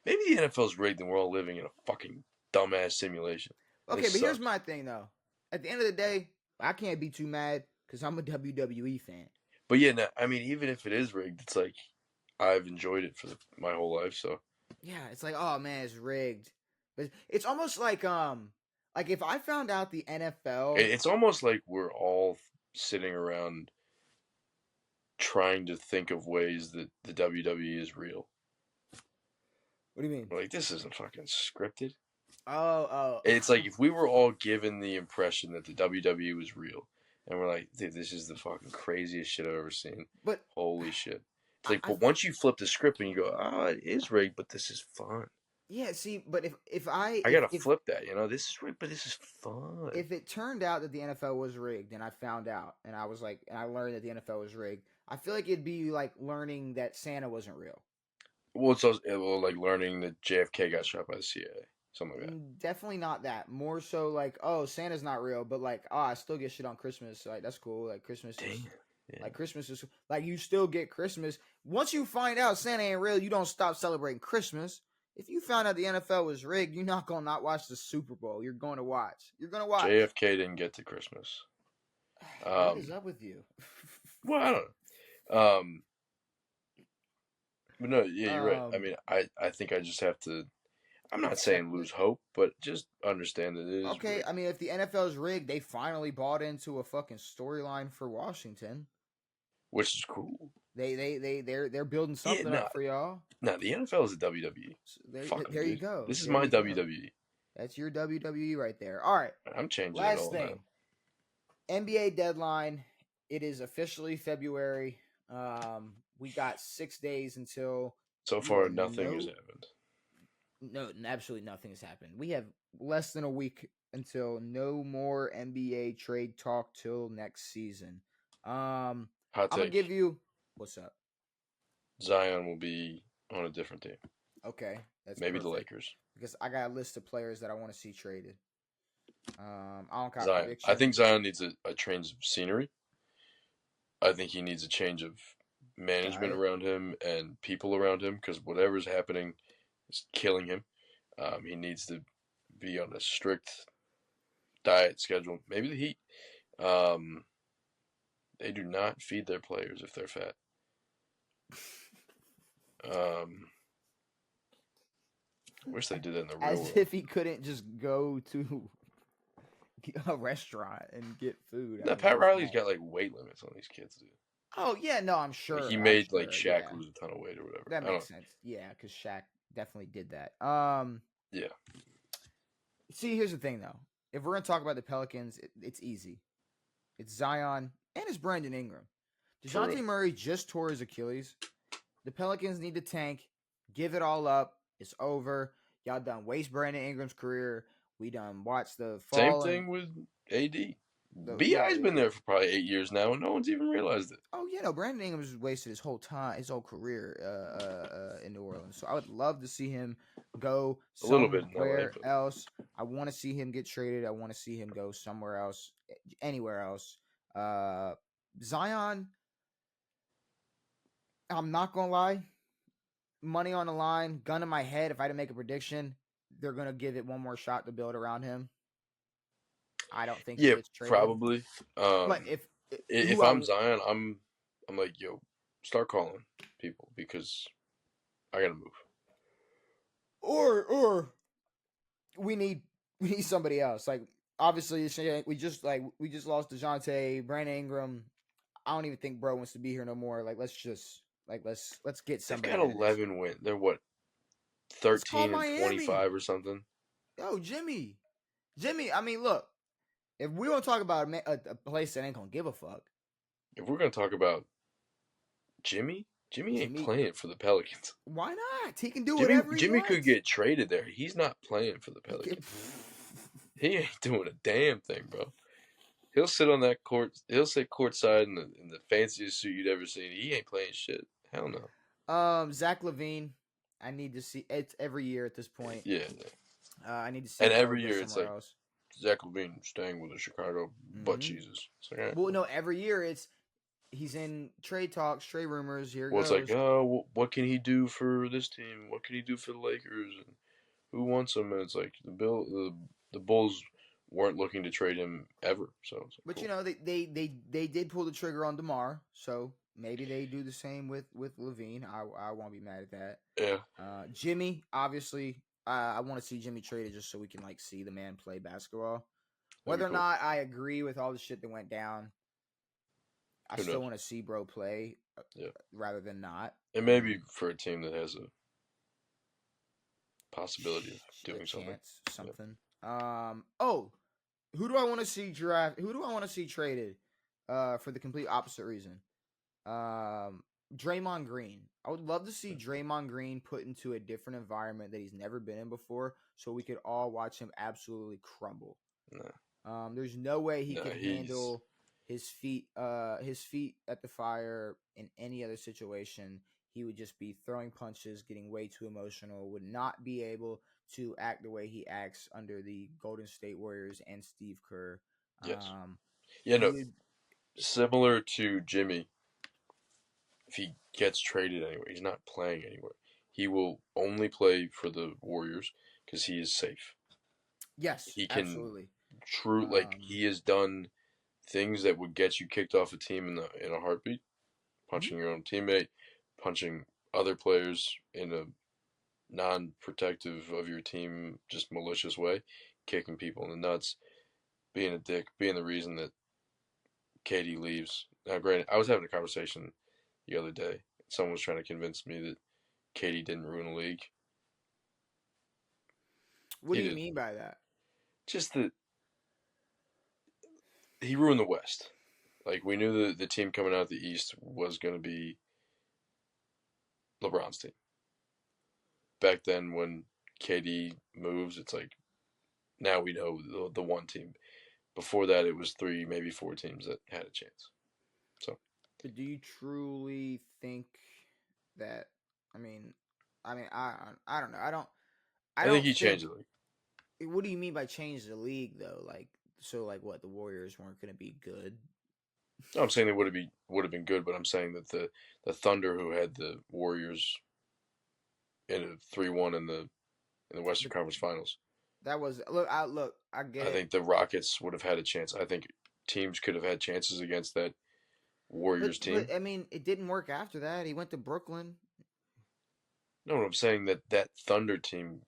Maybe the NFL's rigged and we're all living in a fucking dumbass simulation. Okay, but here's my thing though. At the end of the day, I can't be too mad because I'm a WWE fan. But yeah, no, I mean, even if it is rigged, it's like I've enjoyed it for my whole life. So yeah, it's like, oh man, it's rigged. But it's almost like if I found out the NFL, it's almost like we're all sitting around trying to think of ways that the WWE is real. What do you mean? We're like, this isn't fucking scripted. Oh. It's like if we were all given the impression that the WWE was real, and we're like, dude, this is the fucking craziest shit I've ever seen. But holy shit. It's like, but once you flip the script and you go, it is rigged, but this is fun. Yeah, see, but if I gotta flip that, this is rigged, but this is fun. If it turned out that the NFL was rigged, and I found out, and I was like, and I learned that the NFL was rigged, I feel like it'd be like learning that Santa wasn't real. Well, it's also like learning that JFK got shot by the CIA, something like that. Definitely not that. More so like, oh, Santa's not real, but like, I still get shit on Christmas. Like, that's cool. Like Christmas. Yeah. Like Christmas is like, you still get Christmas. Once you find out Santa ain't real, you don't stop celebrating Christmas. If you found out the NFL was rigged, you're not gonna not watch the Super Bowl. You're going to watch. JFK didn't get to Christmas. What is up with you? Well, I don't know. But no, yeah, you're right. I um. mean, I think I just have to. I'm not saying Accept it. lose hope, but just understand that it is Okay, rigged, I mean, if the NFL is rigged, they finally bought into a fucking storyline for Washington. which is cool. They're building Yeah, something no, up for y'all. no, the NFL is a WWE. So Fuck them, there you dude. go. This is There my you go. WWE. That's your WWE right there. All right. I'm changing it Last all now. thing. NBA deadline. It is officially February. We got 6 days until So we far, will nothing has know. happened. No, absolutely nothing has happened. We have less than a week until no more NBA trade talk till next season. I'm Hot gonna give take: you what's up. Zion will be on a different team. Okay, that's Maybe the perfect Lakers. because I got a list of players that I want to see traded. I don't got Zion. I think predictions. Zion needs a change of scenery. I think he needs a change of Got management it. around him and people around him because whatever's happening is killing him. He needs to be on a strict diet schedule. Maybe the Heat. Um, they do not feed their players if they're fat. Um, I wish they did that in the real As world. if he couldn't just go to a restaurant and get food. I Now, mean, Pat he's Riley's not. got like weight limits on these kids, dude. Oh yeah, no, I'm Like he sure. I'm made like sure. Shaq Yeah, lose a ton of weight or whatever. that I don't. makes sense. Yeah, because Shaq definitely did that. Yeah, See, here's the thing though. If we're gonna talk about the Pelicans, it's easy. It's Zion and it's Brandon Ingram. for real. Dejounte Murray just tore his Achilles. The Pelicans need to tank, give it all up. It's over. Y'all done waste Brandon Ingram's career. We done watched the Same fall and thing with AD. the yeah. Bi's been there for probably 8 years now, and no one's even realized it. Oh yeah, no. Brandon Ingram has wasted his whole time, his whole career in New Orleans. So I would love to see him go A little bit in LA, somewhere but else. I want to see him get traded. I want to see him go somewhere else, anywhere else. Uh, Zion, I'm not gonna lie. Money on the line, gun in my head. If I had to make a prediction, they're gonna give it one more shot to build around him. I don't think he yeah, gets traded. probably. But if If who I'm I Zion, I'm like, yo, start calling people because I gotta move. or we need somebody else. Like obviously we just lost DeJounte, Brandon Ingram. I don't even think bro wants to be here no more. Like let's get They've somebody got out of this. 11 wins. They're what, It's called 13 and Miami. 25 or something. Yo, Jimmy. I mean, look, if we want to talk about a place that ain't gonna give a fuck, If we're gonna talk about Jimmy ain't Jimmy, playing for the Pelicans. why not? He can do Jimmy whatever he Jimmy could wants. get traded there. He's not playing for the He can, Pelicans. He ain't doing a damn thing, bro. He'll sit on that court. He'll sit courtside in the fanciest suit you'd ever seen. He ain't playing shit. Hell no. Zach LaVine. I need to see it's every year at this point. Yeah. I need to see And bro every go year it's somewhere like else. Zach LaVine staying with the Chicago butt Hmm. cheeses. It's like, all right, Well, cool. no, every year he's in trade talks, trade rumors. Here Well, it's like, goes. oh, what can he do for this team? What can he do for the Lakers? And who wants him? And it's like the Bulls weren't looking to trade him ever. So it's like, But cool. they did pull the trigger on DeMar, so maybe they do the same with Levine. I won't be mad at that. Yeah, Jimmy, obviously, I want to see Jimmy traded just so we can like see the man play basketball. that'd Whether be or cool. not I agree with all the shit that went down, I Who still knows? want to see bro play Yeah, rather than not. and maybe for a team that has a possibility of A doing something. chance, Yeah. something. Oh, who do I want to see draft? Who do I want to see traded? For the complete opposite reason. Um, Draymond Green. I would love to see Draymond Green put into a different environment that he's never been in before, so we could all watch him absolutely crumble. No, There's no way he no, could he's handle his feet at the fire in any other situation. He would just be throwing punches, getting way too emotional, would not be able to act the way he acts under the Golden State Warriors and Steve Kerr. yes, Um, yeah, he no, would similar to Jimmy. If he gets traded anywhere, he's not playing anywhere. He will only play for the Warriors because he is safe. yes, He can absolutely. true like Um, he has done things that would get you kicked off a team in a heartbeat, Mhm. punching your own teammate, punching other players in a non-protective of your team, just malicious way, kicking people in the nuts, being a dick, being the reason that KD leaves. Now, granted, I was having a conversation the other day. Someone was trying to convince me that KD didn't ruin the league. What He do you did. mean by that? Just that he ruined the West. Like, we knew that the team coming out of the East was going to be LeBron's team. Back then, when KD moves, it's like now we know the one team. Before that, it was three, maybe four teams that had a chance. So But do you truly think that? I mean, I don't know. I I think don't he think. changed the league. What do you mean by change the league though? Like, so like what? The Warriors weren't going to be good. No, I'm saying they would have been good, but I'm saying that the Thunder, who had the Warriors in a 3-1 in the Western But Conference Finals, that was look. I get I it. think the Rockets would have had a chance. I think teams could have had chances against that Warriors But team. I mean, it didn't work after that. He went to Brooklyn. No, I'm saying that Thunder team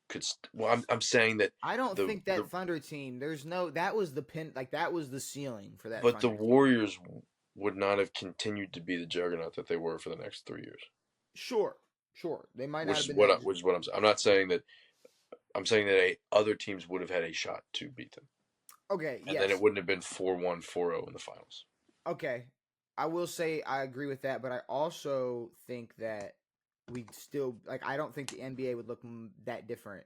could. Well, I'm saying that I don't the think the that Thunder team. There's no. That was the pin. Like that was the ceiling for that but the Thunder team. Warriors would not have continued to be the juggernaut that they were for the next 3 years. Sure, sure. They might not Which have is been what that. which is what I'm saying. I'm not saying that. I'm saying that other teams would have had a shot to beat them, Okay. and then it Yes. wouldn't have been 4-1, 4-0 in the finals. Okay. I will say I agree with that, but I also think that we still like. I don't think the NBA would look that different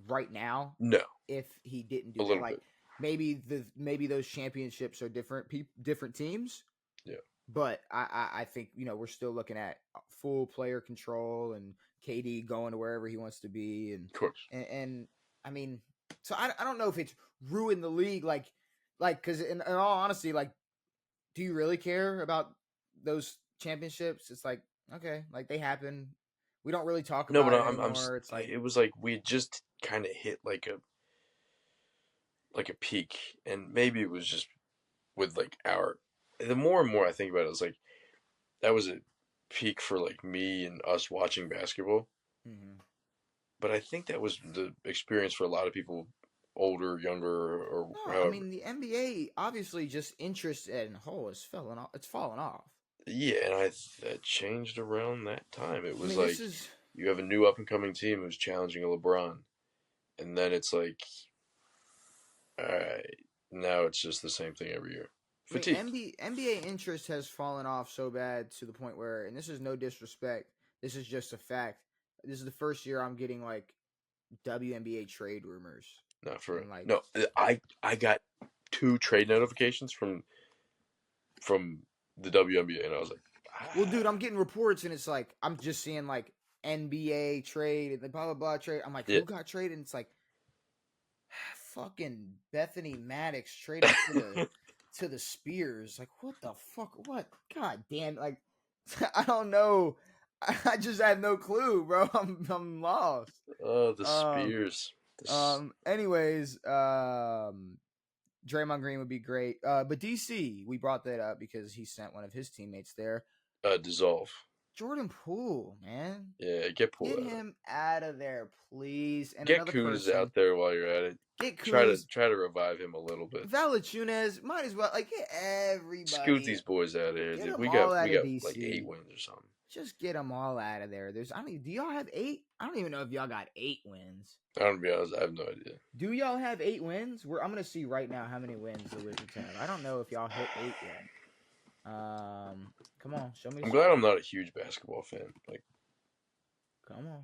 right now No, if he didn't a do that. little Like bit. maybe those championships are different teams, Yeah, but I think we're still looking at full player control and KD going to wherever he wants to be of course. and I mean, so I don't know if it's ruined the league like because in all honesty, like, do you really care about those championships? It's like, okay, like they happen. We don't really talk No, but about it anymore. It's like, it was like we had just kind of hit like a peak, and maybe it was just with like our. The more and more I think about it, it's like that was a peak for like me and us watching basketball. mhm. But I think that was the experience for a lot of people, older, younger, or No, I however. mean the NBA obviously just interest in whole is falling off. It's fallen off. Yeah, and that changed around that time. It I was mean, this like is. you have a new up and coming team who's challenging a LeBron, and then it's like, all right, now it's just the same thing every year. I mean, Fatigue. NBA interest has fallen off so bad to the point where, and this is no disrespect, this is just a fact. This is the first year I'm getting like WNBA trade rumors, Not for and like, no. I got 2 trade notifications from the WNBA, and I was like, well, dude, I'm getting reports, and it's like I'm just seeing like NBA trade and the blah blah blah trade. I'm like, yeah. who got traded? And it's like fucking Bethany Maddox traded to the Spears. Like, what the fuck? What? God damn! Like, I don't know. I just have no clue, bro. I'm lost. Oh, the Um. Spears. This Anyways. Draymond Green would be great. But DC, we brought that up because he sent one of his teammates there. dissolve. Jordan Poole, man. Yeah, get pulled Get out of it. him out of there, please. And Get another Coons person. out there while you're at it. Get Try to Coons. try to revive him a little bit. Valachunas. Might as well. Like, get Scoot everybody. these boys out of here, Get dude. them We all got we out of got like DC. 8 wins or something. Just get them all out of there. I don't even, do y'all have 8? I don't even know if y'all got 8 wins. I don't be honest, I have no idea. Do y'all have 8 wins? I'm gonna see right now how many wins the Wizards have. I don't know if y'all hit 8 yet. Come on, show me. I'm glad I'm not a huge basketball fan. Like Come on,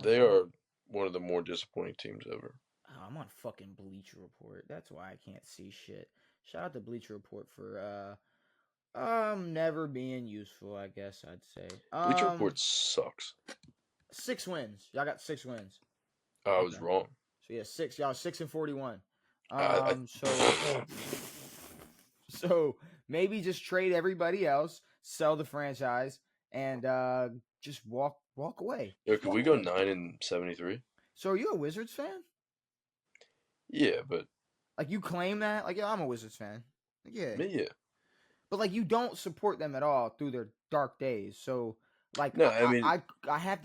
they show me. are one of the more disappointing teams ever. Oh, I'm on fucking Bleacher Report. That's why I can't see shit. Shout out to Bleacher Report for never being useful, I guess I'd say. Bleacher Report sucks. 6 wins. Y'all got 6 wins. I Okay. was wrong. So yeah, 6. Y'all 6-41. I So maybe just trade everybody else, sell the franchise, and just walk away. Yo, Just could walk we go away. 9-73? So are you a Wizards fan? Yeah, but Like you claim that, like, yeah, I'm a Wizards fan. Like, yeah, Yeah. but like you don't support them at all through their dark days. So like No, I mean, I'd have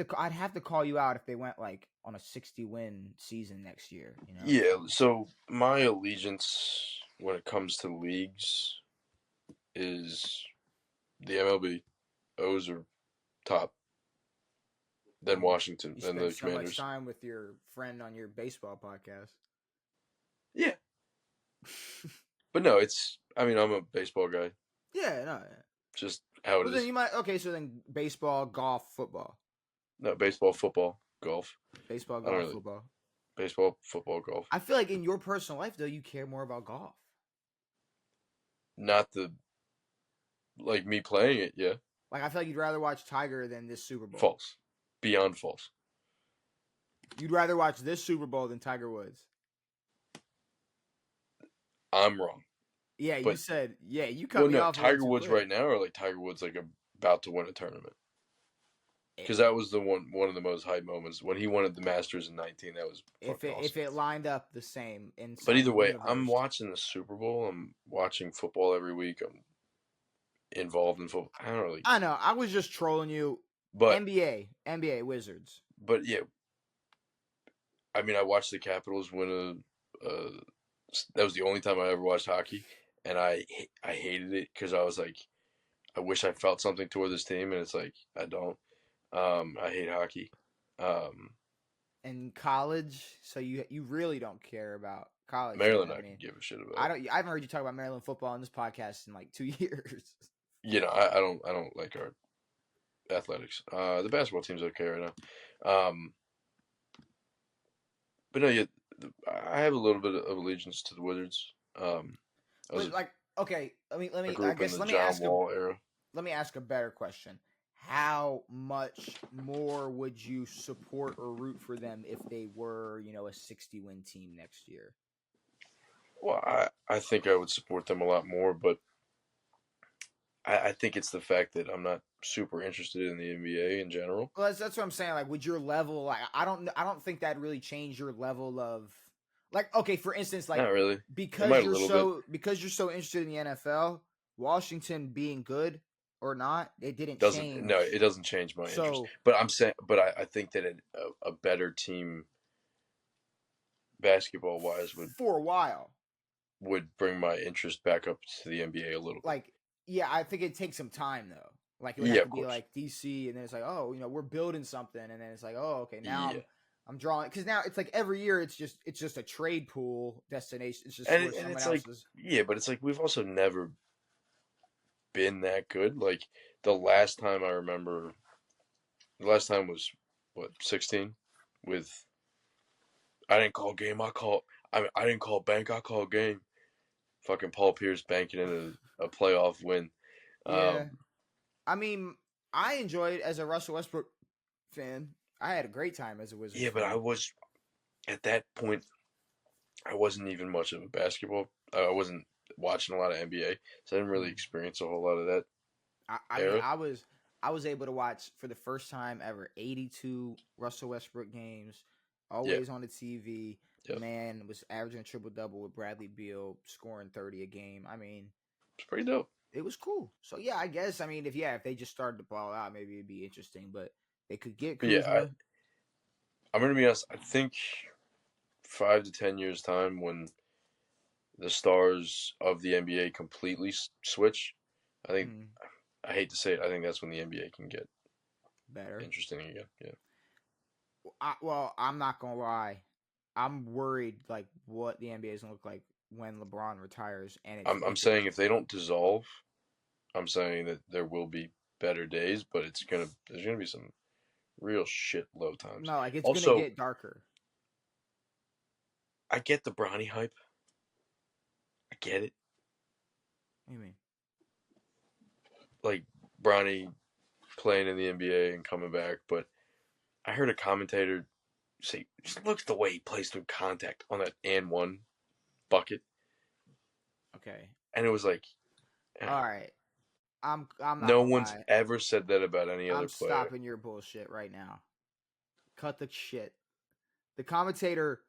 to call you out if they went like on a 60-win season next year. You know. yeah. So my allegiance when it comes to leagues is the MLB. O's are top, then You Washington, you then spent the so much Commanders. time with your friend on your baseball podcast. Yeah, but no, it's. I mean, I'm a baseball guy. Yeah, no. Yeah. Just how it Well, then is. you might. Okay, so then baseball, golf, football. No, baseball, football, golf. Baseball, I don't golf, really football. baseball, football, golf. I feel like in your personal life though, you care more about golf. Not the like me playing it. Yeah, Like I feel like you'd rather watch Tiger than this Super Bowl. false, beyond false. You'd rather watch this Super Bowl than Tiger Woods. I'm wrong, Yeah, you but said. Yeah, you cut well, me no, off a little Tiger too Woods quick. right now, or like Tiger Woods like about to win a tournament. It- Because that was the one of the most hype moments when he won the Masters in 19. That was fucking awesome. If it lined up the same in But either some way, universe. I'm watching the Super Bowl. I'm watching football every week. I'm involved in football. I don't really. I know. I was just trolling you. But NBA Wizards. yeah, I mean, I watched the Capitals win a. That was the only time I ever watched hockey, and I hated it because I was like, I wish I felt something toward this team, and it's like I don't. I hate hockey. In college, so you really don't care about college. Maryland, Then. I I could mean, give a shit about. I haven't heard you talk about Maryland football on this podcast in like 2 years. You know, I don't like our athletics. The basketball team's okay right now. But no, yeah, I have a little bit of allegiance to the Wizards. I was But like, okay, I I grew up in guess the John Wall era. let me ask a better question. How much more would you support or root for them if they were, a 60-win team next year? Well, I think I would support them a lot more, but I think it's the fact that I'm not super interested in the NBA in general. Well, that's what I'm saying. Like, would your level, like, I don't think that really change your level of, like, okay, for instance, like, Not really. It because might a you're little bit. so interested in the NFL, Washington being good or not, it didn't Doesn't change. no, it doesn't change my interest. So, But I'm saying, but I think that a better team, basketball wise, for a while, would bring my interest back up to the NBA a little bit. like, yeah, I think it takes some time though. Like, it would Yeah, have of to be course. like DC, and then it's like, oh, we're building something, and then it's like, oh, okay, now Yeah. I'm drawing, because now it's like every year it's just a trade pool destination. It's just And, where and someone it's else like, is. yeah, but it's like we've also never been that good. Like the last time I remember, the last time was what 16 with. I didn't call game. I didn't call bank. I called game. Fucking Paul Pierce banking in a playoff win. Yeah. I mean, I enjoyed as a Russell Westbrook fan. I had a great time as a Wizards Yeah, but fan. I was at that point. I wasn't even much of a basketball. I wasn't watching a lot of NBA, so I didn't really experience a whole lot of that I mean, era. I was able to watch for the first time ever 82 Russell Westbrook games, Yeah, always on the TV. The yeah, man was averaging a triple double with Bradley Beal, scoring 30 a game. I mean, it's pretty dope. it was cool. So yeah, I guess if they just started to ball out, maybe it'd be interesting. But they could get But yeah, Kuzma. I'm gonna be honest. I think 5 to 10 years time when the stars of the NBA completely switch, I think I hate to say it, I think that's when the NBA can get Better. interesting again. Yeah. Well, I'm not gonna lie. I'm worried like what the NBA is gonna look like when LeBron retires, and I'm saying if they don't dissolve, I'm saying that there will be better days, but there's gonna be some real shit low times. no, like it's Also, gonna get darker. I get the Bronny hype. I get it. What do you mean? Like Bronny playing in the NBA and coming back, but I heard a commentator say, just look at the way he plays through contact on that and one bucket. Okay. And it was like, All right. I'm not no gonna one's lie. ever said that about any other I'm player. stopping your bullshit right now. Cut the shit. The commentator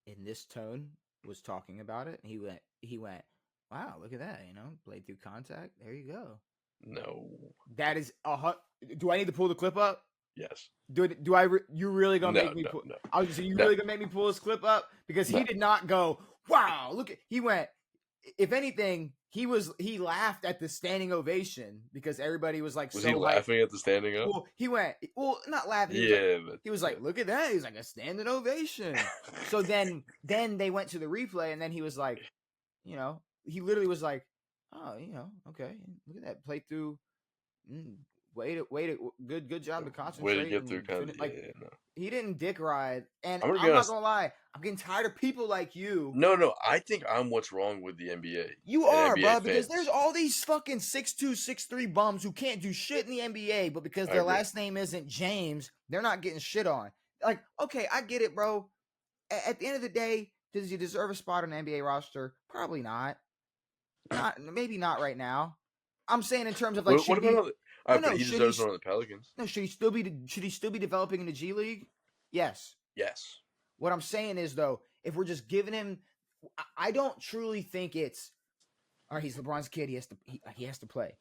in this tone was talking about it. He went, wow, look at that, played through contact. There you go. No. That is do I need to pull the clip up? Yes. You really gonna No. make me No. pull? No. I was just saying, you No. really gonna make me pull this clip up because he No. did not go. Wow, look at he went. If anything, he laughed at the standing ovation because everybody was like Was so he laughing at the standing up? Well, he went. Well, not laughing. Yeah, but He was like, look at that. He's like a standing ovation. So then they went to the replay, and then he was like, he literally was like, oh, okay, look at that play through. Way to good job to way to concentrate get through and kind of like no. he didn't dick ride. And I'm gonna be I'm not honest. gonna lie, I'm getting tired of people like you. No. I think I'm what's wrong with the NBA. You and are, NBA bro, fans. because there's all these fucking 6'2", 6'3" bums who can't do shit in the NBA, but because I their agree. last name isn't James, they're not getting shit on. Like, okay, I get it, bro. At the end of the day, does he deserve a spot on the NBA roster? Probably not. Maybe not right now. I'm saying in terms of like, what about but he deserves should one of the Pelicans. No, should he still be developing in the G League? Yes. Yes. What I'm saying is though, if we're just giving him, I don't truly think it's, all right, he's LeBron's kid. He has to play.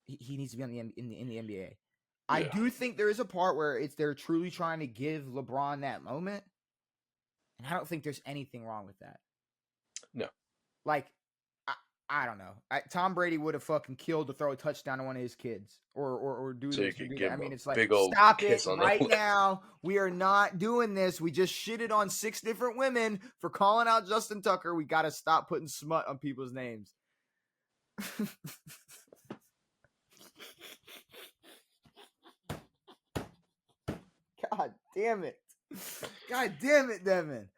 He needs to be on in the NBA. Yeah. I do think there is a part where they're truly trying to give LeBron that moment, and I don't think there's anything wrong with that. No. Like, I don't know. Tom Brady would have fucking killed to throw a touchdown to one of his kids or do so this. You or could do give that. I mean, it's like, big old stop kiss it on right now. We are not doing this. We just shitted on 6 different women for calling out Justin Tucker. We got to stop putting smut on people's names. God damn it. God damn it, Devin.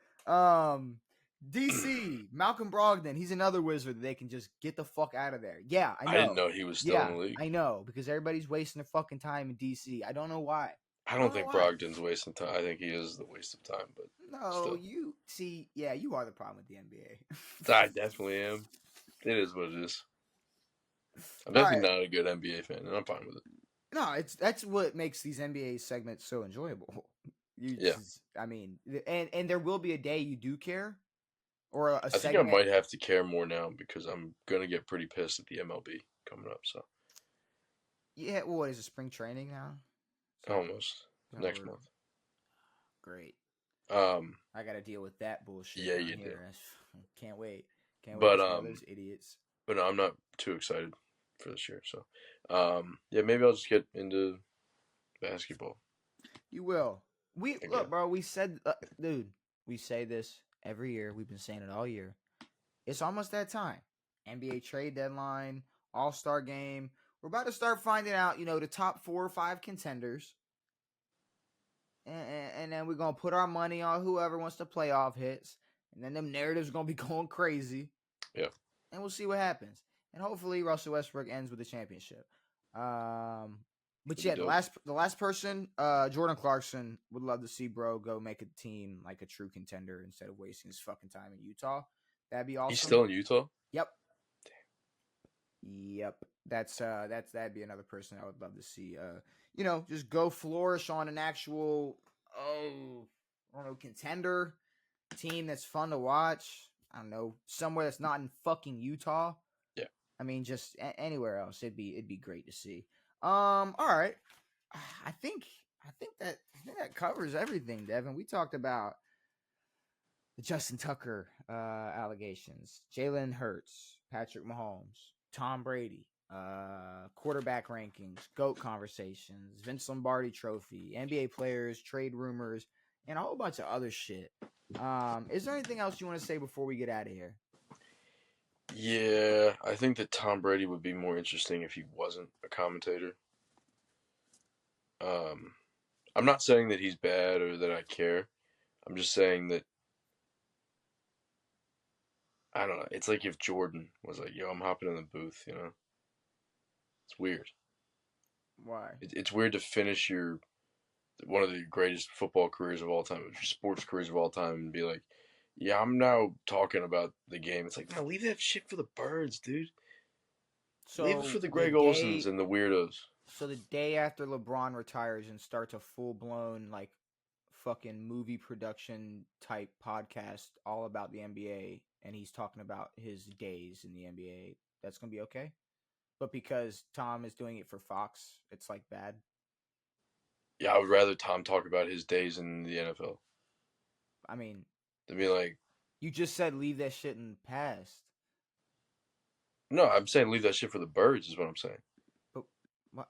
DC, Malcolm Brogdon, he's another wizard that they can just get the fuck out of there. Yeah, I know. I didn't know he was still in the league. I know, because everybody's wasting their fucking time in DC. I don't know why. I don't think Brogdon's wasting time. I think he is the waste of time, but no, you see, yeah, you are the problem with the NBA. I definitely am. It is what it is. I'm definitely not a good NBA fan, and I'm fine with it. No, that's what makes these NBA segments so enjoyable. I mean, and there will be a day you do care, or a segment. I think I might have to care more now because I'm gonna get pretty pissed at the MLB coming up. So. Yeah, well, what is it? Spring training now? Almost next month. Great. I got to deal with that bullshit. Yeah, you do. Can't wait. Can't wait but for those idiots. But no, I'm not too excited for this year. So, yeah, maybe I'll just get into basketball. You will. Look, bro. We said, dude. We say this every year. We've been saying it all year. It's almost that time. NBA trade deadline, All-Star game. We're about to start finding out, the top 4 or 5 contenders. And then we're going to put our money on whoever wants to playoff hits. And then them narratives are going to be going crazy. Yeah. And we'll see what happens. And hopefully Russell Westbrook ends with a championship. But yeah, the last person, Jordan Clarkson, would love to see bro go make a team like a true contender instead of wasting his fucking time in Utah. That'd be awesome. He's still in Utah? Yep. Yep. That'd be another person I would love to see. Just go flourish on an actual contender team that's fun to watch. I don't know, somewhere that's not in fucking Utah. Yeah. I mean, just anywhere else, it'd be great to see. All right. I think that covers everything, Devin. We talked about the Justin Tucker allegations, Jalen Hurts, Patrick Mahomes, Tom Brady, quarterback rankings, GOAT conversations, Vince Lombardi trophy, NBA players, trade rumors, and a whole bunch of other shit. Is there anything else you want to say before we get out of here? Yeah, I think that Tom Brady would be more interesting if he wasn't a commentator. I'm not saying that he's bad or that I care. I'm just saying that I don't know. It's like if Jordan was like, "Yo, I'm hopping in the booth," It's weird. Why? It's weird to finish one of the greatest football careers of all time, sports careers of all time, and be like, "Yeah, I'm now talking about the game." It's like, no, leave that shit for the birds, dude. So leave it for the Greg Olsons and the weirdos. So the day after LeBron retires and starts a full-blown fucking movie production type podcast all about the NBA, and he's talking about his days in the NBA. That's gonna be okay. But because Tom is doing it for Fox, it's like bad. Yeah, I would rather Tom talk about his days in the NFL. I mean, To be like, you just said leave that shit in the past. no, I'm saying leave that shit for the birds. Is what I'm saying. But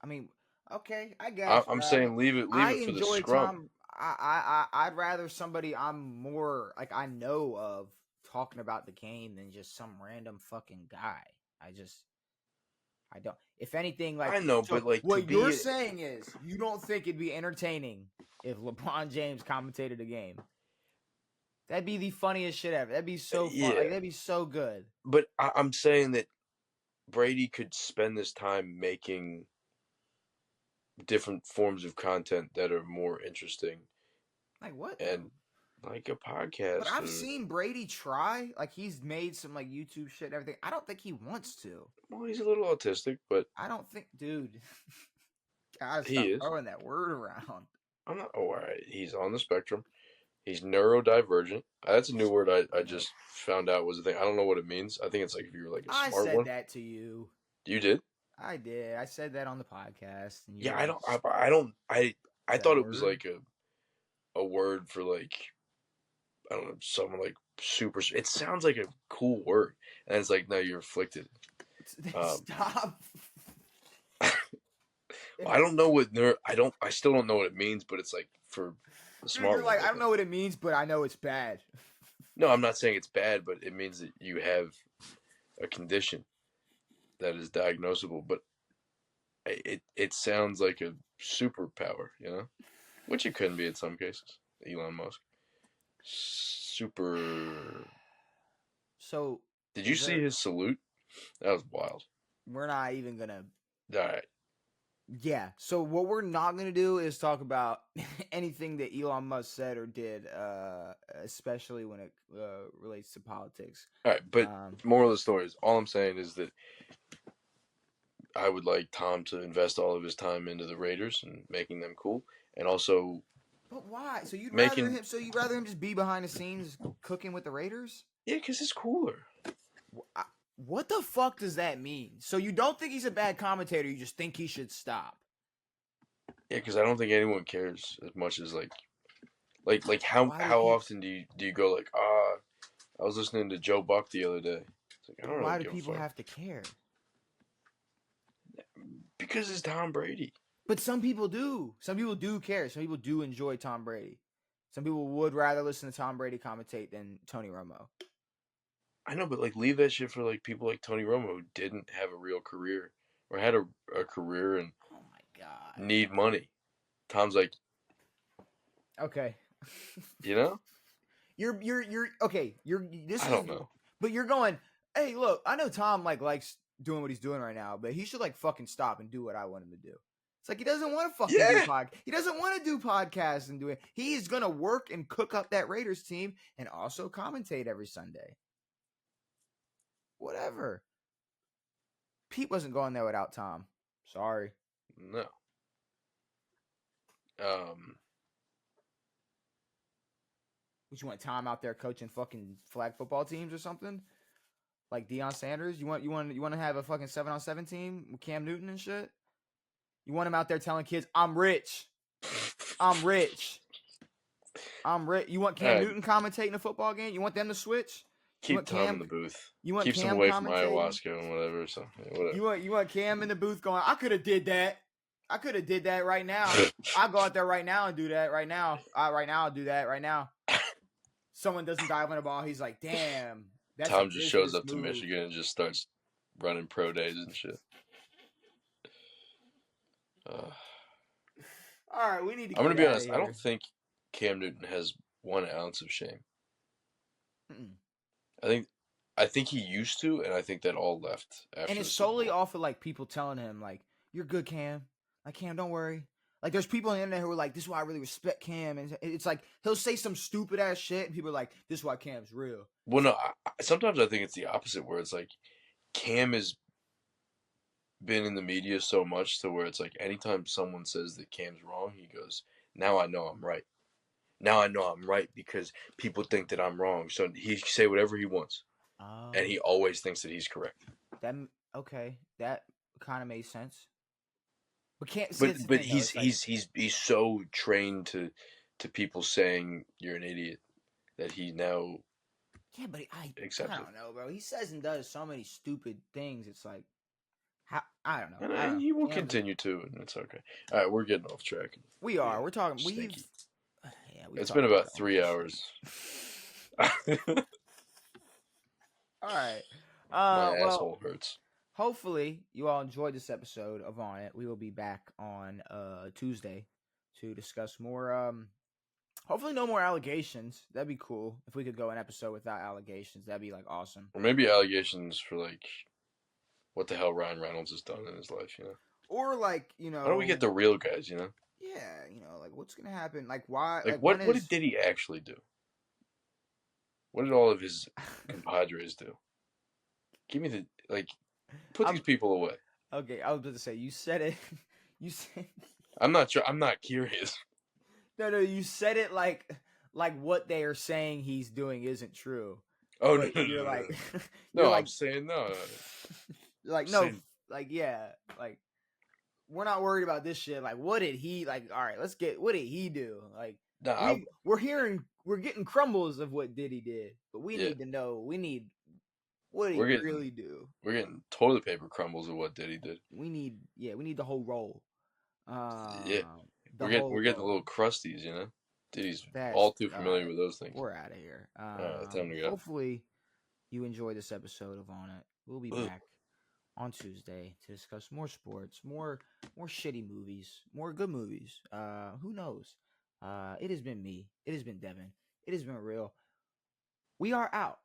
I mean, okay, I guess. I'm saying leave I it for the enjoy scrum. Tom. I'd rather somebody I'm more like I know of talking about the game than just some random fucking guy. I don't. If anything, like I know, so but like to what you're be, saying is you don't think it'd be entertaining if LeBron James commentated a game. That'd be the funniest shit ever. That'd be so fun. Like yeah. that'd be so good. But I'm saying that Brady could spend this time making different forms of content that are more interesting Like what though? and like a But podcast. I've seen Brady try. Like he's made some like YouTube shit and everything. I don't think he wants to. Well, he's a little autistic, but I don't think, dude. Gotta he stop is. throwing that word around. I'm not. Oh, all right. He's on the spectrum. He's neurodivergent. That's a new word I just found out was a thing. I don't know what it means. I think it's like if you're like a I smart said one. that to you. You did? I did. I said that on the podcast, and you Yeah, were I like, don't. I don't. I "That thought it was word." like a word for like I don't know someone like super. It sounds like a cool word, and it's like no, you're afflicted. Stop. I don't know what I don't. I still don't know what it means, but it's like for the Dude, smart you're ones. like, I don't know what it means, but I know it's bad. No, I'm not saying it's bad, but it means that you have a condition that is diagnosable. But it sounds like a superpower, which it can be in some cases. Elon Musk, super. So, Did you see his salute? That was wild. We're not even gonna. All right. Yeah. So what we're not gonna do is talk about anything that Elon Musk said or did, especially when it relates to politics. All right, but moral of the story is all I'm saying is that I would like Tom to invest all of his time into the Raiders and making them cool, and also. But why? So you'd making, rather him? So you'd rather him just be behind the scenes cooking with the Raiders? Yeah, because it's cooler. What the fuck does that mean? So you don't think he's a bad commentator? You just think he should stop? Yeah, because I don't think anyone cares as much as like how often do you go like I was listening to Joe Buck the other day. It's like I don't know. Why do people have to care? Because it's Tom Brady. But some people do. Some people do care. Some people do enjoy Tom Brady. Some people would rather listen to Tom Brady commentate than Tony Romo. I know, but like leave that shit for like people like Tony Romo who didn't have a real career or had a career and oh my god need money. Tom's like, okay, you're okay. I don't know, but you're going. Hey, look, I know Tom likes doing what he's doing right now, but he should fucking stop and do what I want him to do. It's like he doesn't want to fucking do podcast. He doesn't want to do podcasts and do it. He's gonna work and cook up that Raiders team and also commentate every Sunday. Whatever. Pete wasn't going there without Tom. Sorry. No. Would you want Tom out there coaching fucking flag football teams or something? Like Deion Sanders? You want to have a fucking 7-on-7 team with Cam Newton and shit? You want him out there telling kids, I'm rich. I'm rich. I'm rich. You want Cam Newton commentating a football game? You want them to switch? Keep Tom in the booth. You want Keeps Cam him away from ayahuasca and whatever. So whatever. You want Cam in the booth going, I could have did that. I could have did that right now. I'll go out there right now and do that right now. Right now I'll do that right now. Someone doesn't dive on a ball. He's like, damn. Tom just shows up to Michigan and just starts running pro days and shit. All right, we need to. I'm gonna be honest. I don't think Cam Newton has 1 ounce of shame. Mm-mm. I think he used to, and I think that all left after. And it's solely off of people telling him "You're good, Cam. Cam, don't worry." There's people on the internet who are like, "This is why I really respect Cam," and it's like he'll say some stupid ass shit, and people are like, "This is why Cam's real." Well, no. Sometimes I think it's the opposite, where it's like Cam has been in the media so much to where it's like anytime someone says that Cam's wrong, he goes, "Now I know I'm right," now I know I'm right because people think that I'm wrong. So he can say whatever he wants, and Oh, he always thinks that he's correct. that okay. That kind of makes sense. But can't see But it's the but thing though. he's It's like he's he's he's so trained to people saying you're an idiot that he now yeah, but I accepts it. don't know, bro. He says and does so many stupid things. It's like how I don't know. I don't And know. he will Can't continue to, and it's okay. All right, we're getting off track. we are. We're talking. Stinky. We've It's been talked about about a bunch 3 of shit. hours. All right. My Well, asshole hurts. hopefully you all enjoyed this episode of On It. We will be back on Tuesday to discuss more. Hopefully no more allegations. That'd be cool if we could go an episode without allegations. That'd be like awesome. Or maybe allegations for like what the hell Ryan Reynolds has done in his life, you know? Or like Why don't we get the real guys, you know? yeah, like what's gonna happen? Like why? Like Like when what is? did he actually do? What did all of his compadres do? Give me the like put these I'm people away. okay. I was about to say you said it. You said I'm not sure. I'm not curious. no. You said it like what they are saying he's doing isn't true. Oh no But no you're no no like no. you're No, I'm like saying no. you're like I'm no, saying like yeah, like we're not worried about this shit. Like what did he like? All right, let's get what did he do? Like nah. we're getting crumbles of what Diddy did, but we Yeah, need to know. We need what did he we're getting really do? we're getting toilet paper crumbles of what Diddy did. We need the whole roll. Yeah, The we're whole getting the roll. little crusties, you know. Diddy's That's all too all familiar right. with those things. We're out of here. All right, time to go. Hopefully you enjoyed this episode of On It. We'll be Ugh. back on Tuesday to discuss more sports, more shitty movies, more good movies. Who knows? It has been me. It has been Devin. It has been real. We are out.